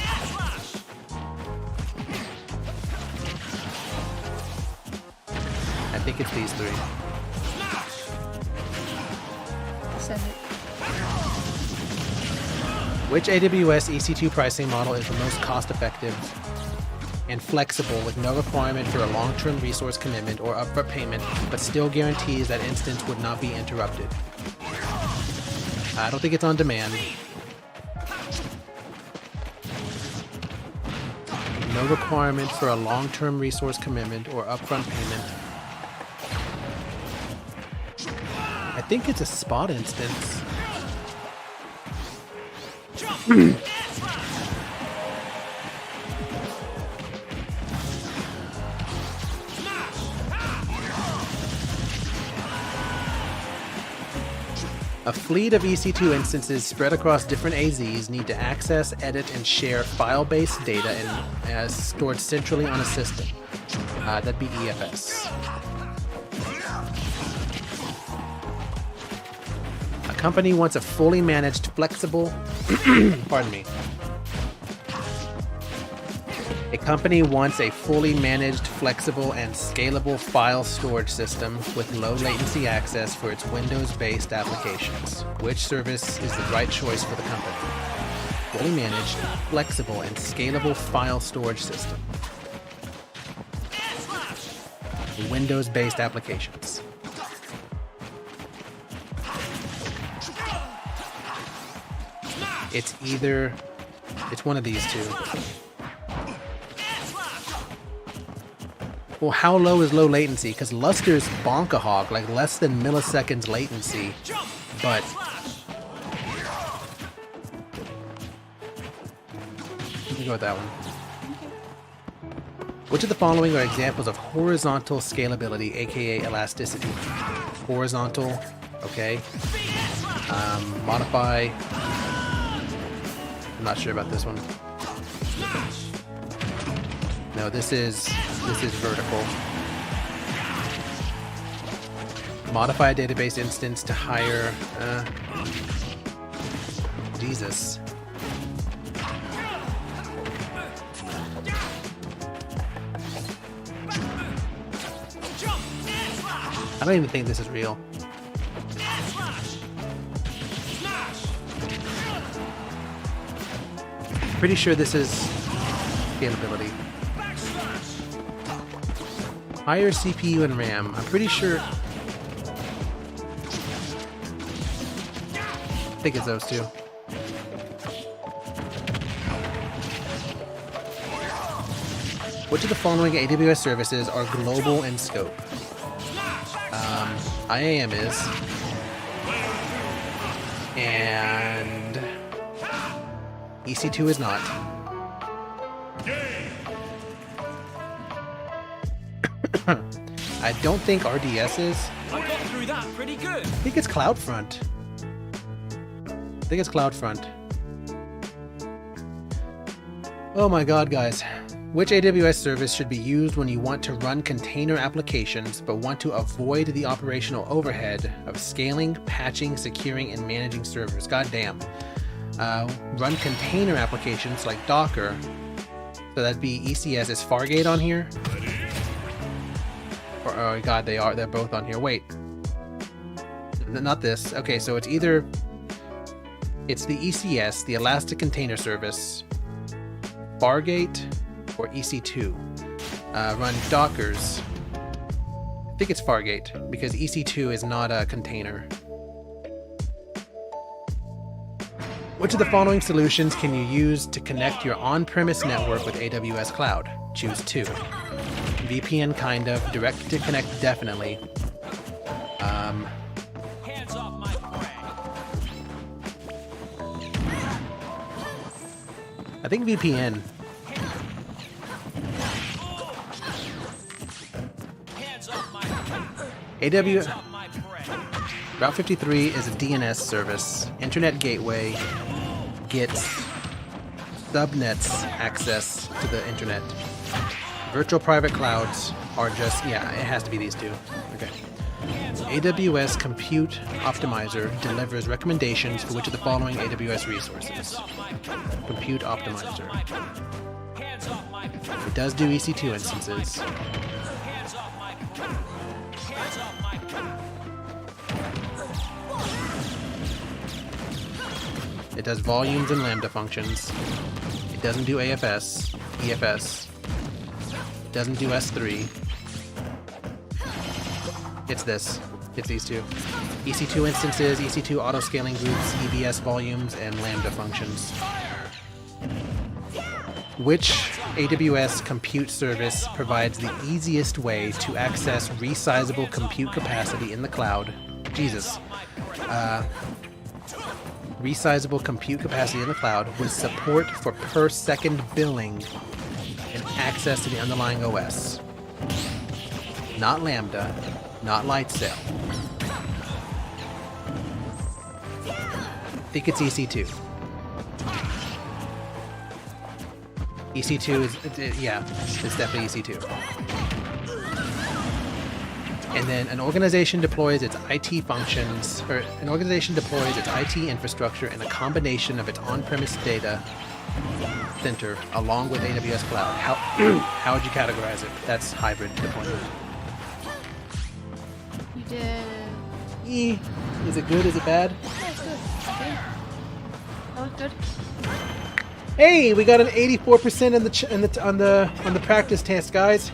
I think it's these three. Send it. Which AWS EC2 pricing model is the most cost-effective and flexible with no requirement for a long-term resource commitment or upfront payment, but still guarantees that instance would not be interrupted? I don't think it's on demand. No requirement for a long-term resource commitment or upfront payment. I think it's a spot instance. A fleet of EC2 instances spread across different AZs need to access, edit, and share file-based data as stored centrally on a system. That'd be EFS. A company wants a fully managed, flexible... pardon me. A company wants a fully managed, flexible, and scalable file storage system with low latency access for its Windows-based applications. Which service is the right choice for the company? Fully managed, flexible, and scalable file storage system. Windows-based applications. It's one of these two. Well, how low is low latency? Because Luster's bonkahog, like less than milliseconds latency, but... Let me go with that one. Which of the following are examples of horizontal scalability, aka elasticity? Horizontal, okay. Modify. I'm not sure about this one. No, this is vertical. Modify a database instance to higher. Jesus. I don't even think this is real. Pretty sure this is scalability. Higher CPU and RAM. I'm pretty sure. think it's those two. Which of the following AWS services are global in scope? IAM is. And EC2 is not. I don't think RDS is. I got through that pretty good. I think it's CloudFront. Oh my god, guys. Which AWS service should be used when you want to run container applications but want to avoid the operational overhead of scaling, patching, securing, and managing servers? God damn. Run container applications like Docker. So that'd be ECS. Is Fargate on here? Or, oh god, they're both on here. Wait. Not this. Okay, so it's either... It's the ECS, the Elastic Container Service, Fargate, or EC2. Run Dockers. I think it's Fargate, because EC2 is not a container. Which of the following solutions can you use to connect your on-premise network with AWS Cloud? Choose two. VPN kind of, direct to connect definitely. Hands off my prey. I think VPN. Hands off my AWS off my prey. Route 53 is a DNS service, internet gateway, gets subnets access to the internet. Virtual private clouds are just, yeah, it has to be these two. Okay. AWS Compute Optimizer delivers recommendations for which of the following AWS resources. Compute Optimizer. Hands off my prey. It does do EC2 instances. Hands off my prey. Hands off my prey. It does volumes and Lambda functions. It doesn't do AFS, EFS. It doesn't do S3. It's this. It's these two. EC2 instances, EC2 auto-scaling groups, EBS volumes, and Lambda functions. Which AWS compute service provides the easiest way to access resizable compute capacity in the cloud? Jesus. Resizable compute capacity in the cloud with support for per second billing and access to the underlying OS. Not Lambda, not Lightsail. I think it's EC2. EC2 is, yeah, it's definitely EC2. And then an organization deploys its IT functions, or an organization deploys its IT infrastructure in a combination of its on-premise data center along with AWS Cloud. How would you categorize it? That's hybrid deployment. You did. Is it good? Is it bad? Yeah, it's good. Okay. That was good. Hey, we got an 84% on the practice test, guys.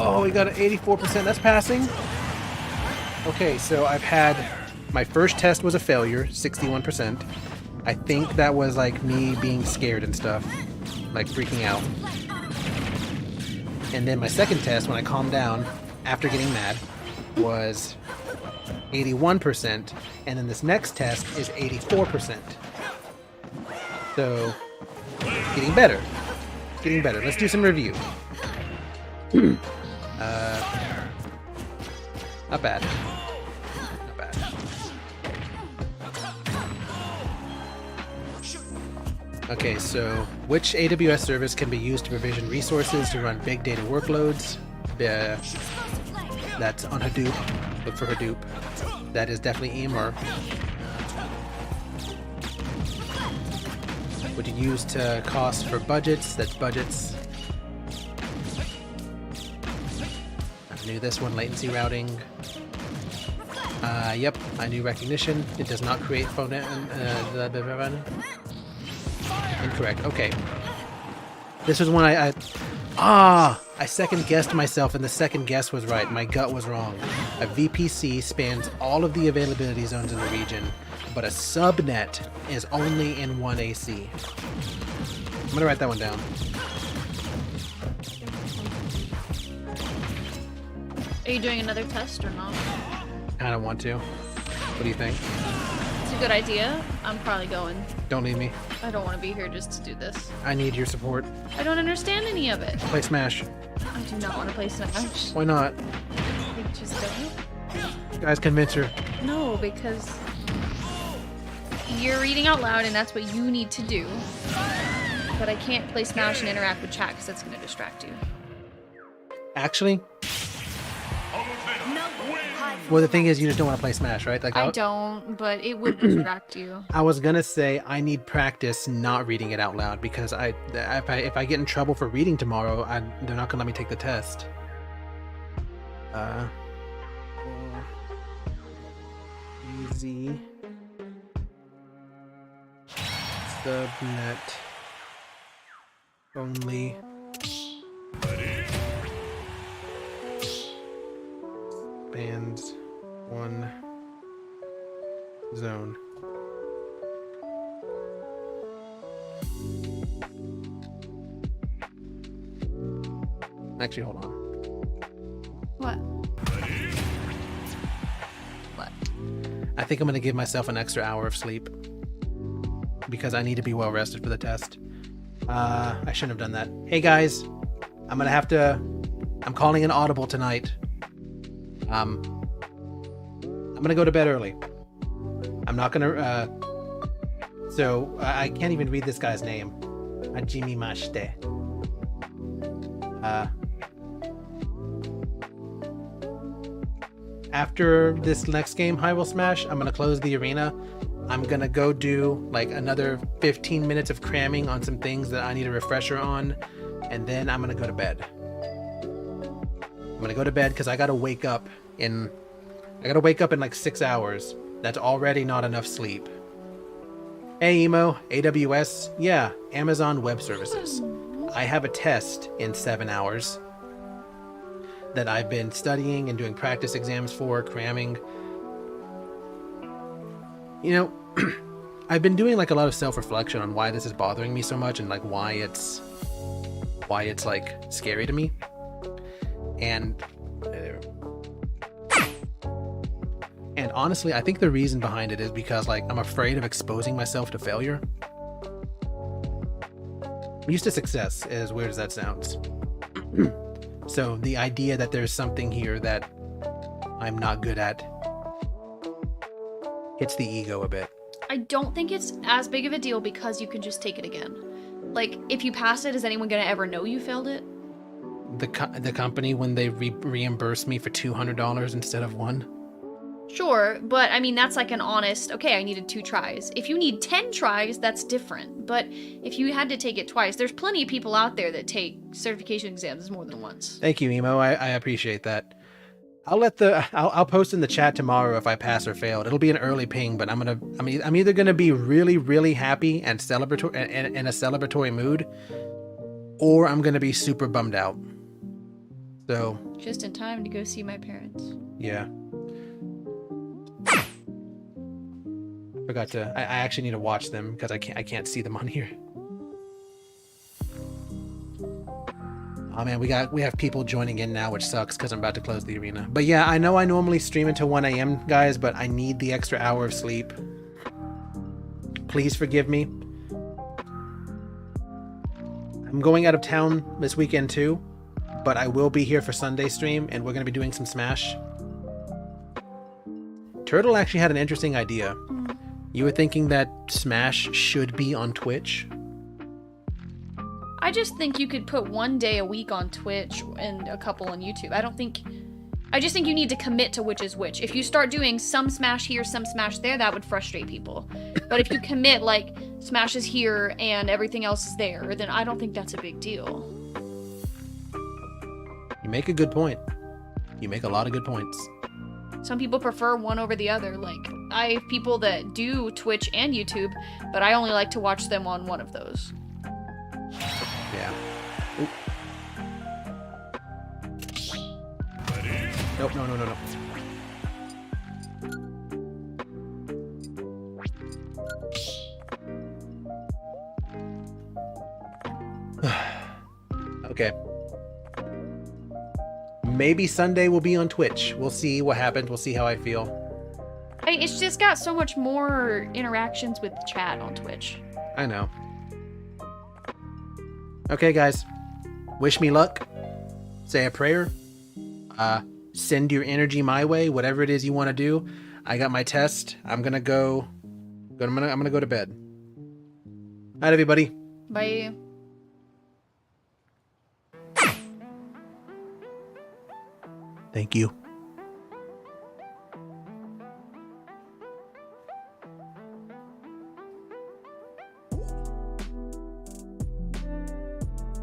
Oh, we got an 84%. That's passing. Okay, so I've had my first test was a failure, 61%. I think that was like me being scared and stuff, like freaking out. And then my second test, when I calmed down after getting mad, was 81%, and then this next test is 84%. So, getting better. Getting better. Let's do some review. Not bad. Not bad. Okay, so which AWS service can be used to provision resources to run big data workloads? That's on Hadoop. Look for Hadoop. That is definitely EMR. What you use to cost for budgets? That's budgets. I knew this one, latency routing. Yep, I knew recognition. It does not create phone. Incorrect. Okay. This was one I second guessed myself, and the second guess was right. My gut was wrong. A VPC spans all of the availability zones in the region, but a subnet is only in one AC. I'm gonna write that one down. Are you doing another test or not? I don't want to. What do you think? It's a good idea. I'm probably going. Don't leave me. I don't want to be here just to do this. I need your support. I don't understand any of it. Play Smash. I do not want to play Smash. Why not? I just don't. Guys, convince her. No, because you're reading out loud and that's what you need to do. But I can't play Smash and interact with chat because that's going to distract you. Actually, well, the thing is, you just don't want to play Smash, right? Like I don't, but it would distract you. I was gonna say I need practice not reading it out loud because if I get in trouble for reading tomorrow, they're not gonna let me take the test. Easy subnet only. Spans one zone. Actually, hold on. What? What? I think I'm going to give myself an extra hour of sleep because I need to be well rested for the test. I shouldn't have done that. Hey guys, I'm calling an audible tonight. I'm gonna go to bed early. I'm not gonna, so I can't even read this guy's name. Hajime Mashite. After this next game, Hyrule Smash, I'm gonna close the arena. I'm gonna go do like another 15 minutes of cramming on some things that I need a refresher on, and then I'm gonna go to bed. I'm gonna go to bed because I gotta wake up in like 6 hours. That's already not enough sleep. Hey Emo, AWS, yeah, Amazon Web Services. I have a test in 7 hours that I've been studying and doing practice exams for, cramming. You know, I've been doing like a lot of self-reflection on why this is bothering me so much and like why it's like scary to me. And honestly, I think the reason behind it is because like I'm afraid of exposing myself to failure. I'm used to success, as weird as that sounds. So the idea that there's something here that I'm not good at hits the ego a bit. I don't think it's as big of a deal because you can just take it again. Like, if you pass it, is anyone going to ever know you failed it? The company, when they reimburse me for $200 instead of one. Sure, but I mean, that's like an honest, okay, I needed 2 tries. If you need 10 tries, that's different. But if you had to take it twice, there's plenty of people out there that take certification exams more than once. Thank you, Emo. I appreciate that. I'll post in the chat tomorrow if I pass or failed. It'll be an early ping, but I'm either gonna be really, really happy and celebratory in a celebratory mood, or I'm gonna be super bummed out. So Just in time to go see my parents. yeah. Forgot to. I actually need to watch them because I can't see them on here. Oh man, we have people joining in now, which sucks because I'm about to close the arena. But yeah, I know I normally stream until 1 a.m. guys, but I need the extra hour of sleep. Please forgive me. I'm going out of town this weekend too, but I will be here for Sunday stream, and we're gonna be doing some Smash. Turtle actually had an interesting idea. You were thinking that Smash should be on Twitch? I just think you could put 1 day a week on Twitch and a couple on YouTube. I just think you need to commit to which is which. If you start doing some Smash here, some Smash there, that would frustrate people. But if you commit, like, Smash is here and everything else is there, then I don't think that's a big deal. You make a good point. You make a lot of good points. Some people prefer one over the other. Like, I have people that do Twitch and YouTube, but I only like to watch them on one of those. Yeah. Oop. no, no, no, no. Okay. Maybe Sunday will be on Twitch. We'll see what happens. We'll see how I feel. Hey, it's just got so much more interactions with the chat on Twitch. I know. Okay, guys. Wish me luck. Say a prayer. Send your energy my way. Whatever it is you want to do. I got my test. I'm gonna go. I'm gonna go to bed. Night, everybody. Bye. Thank you.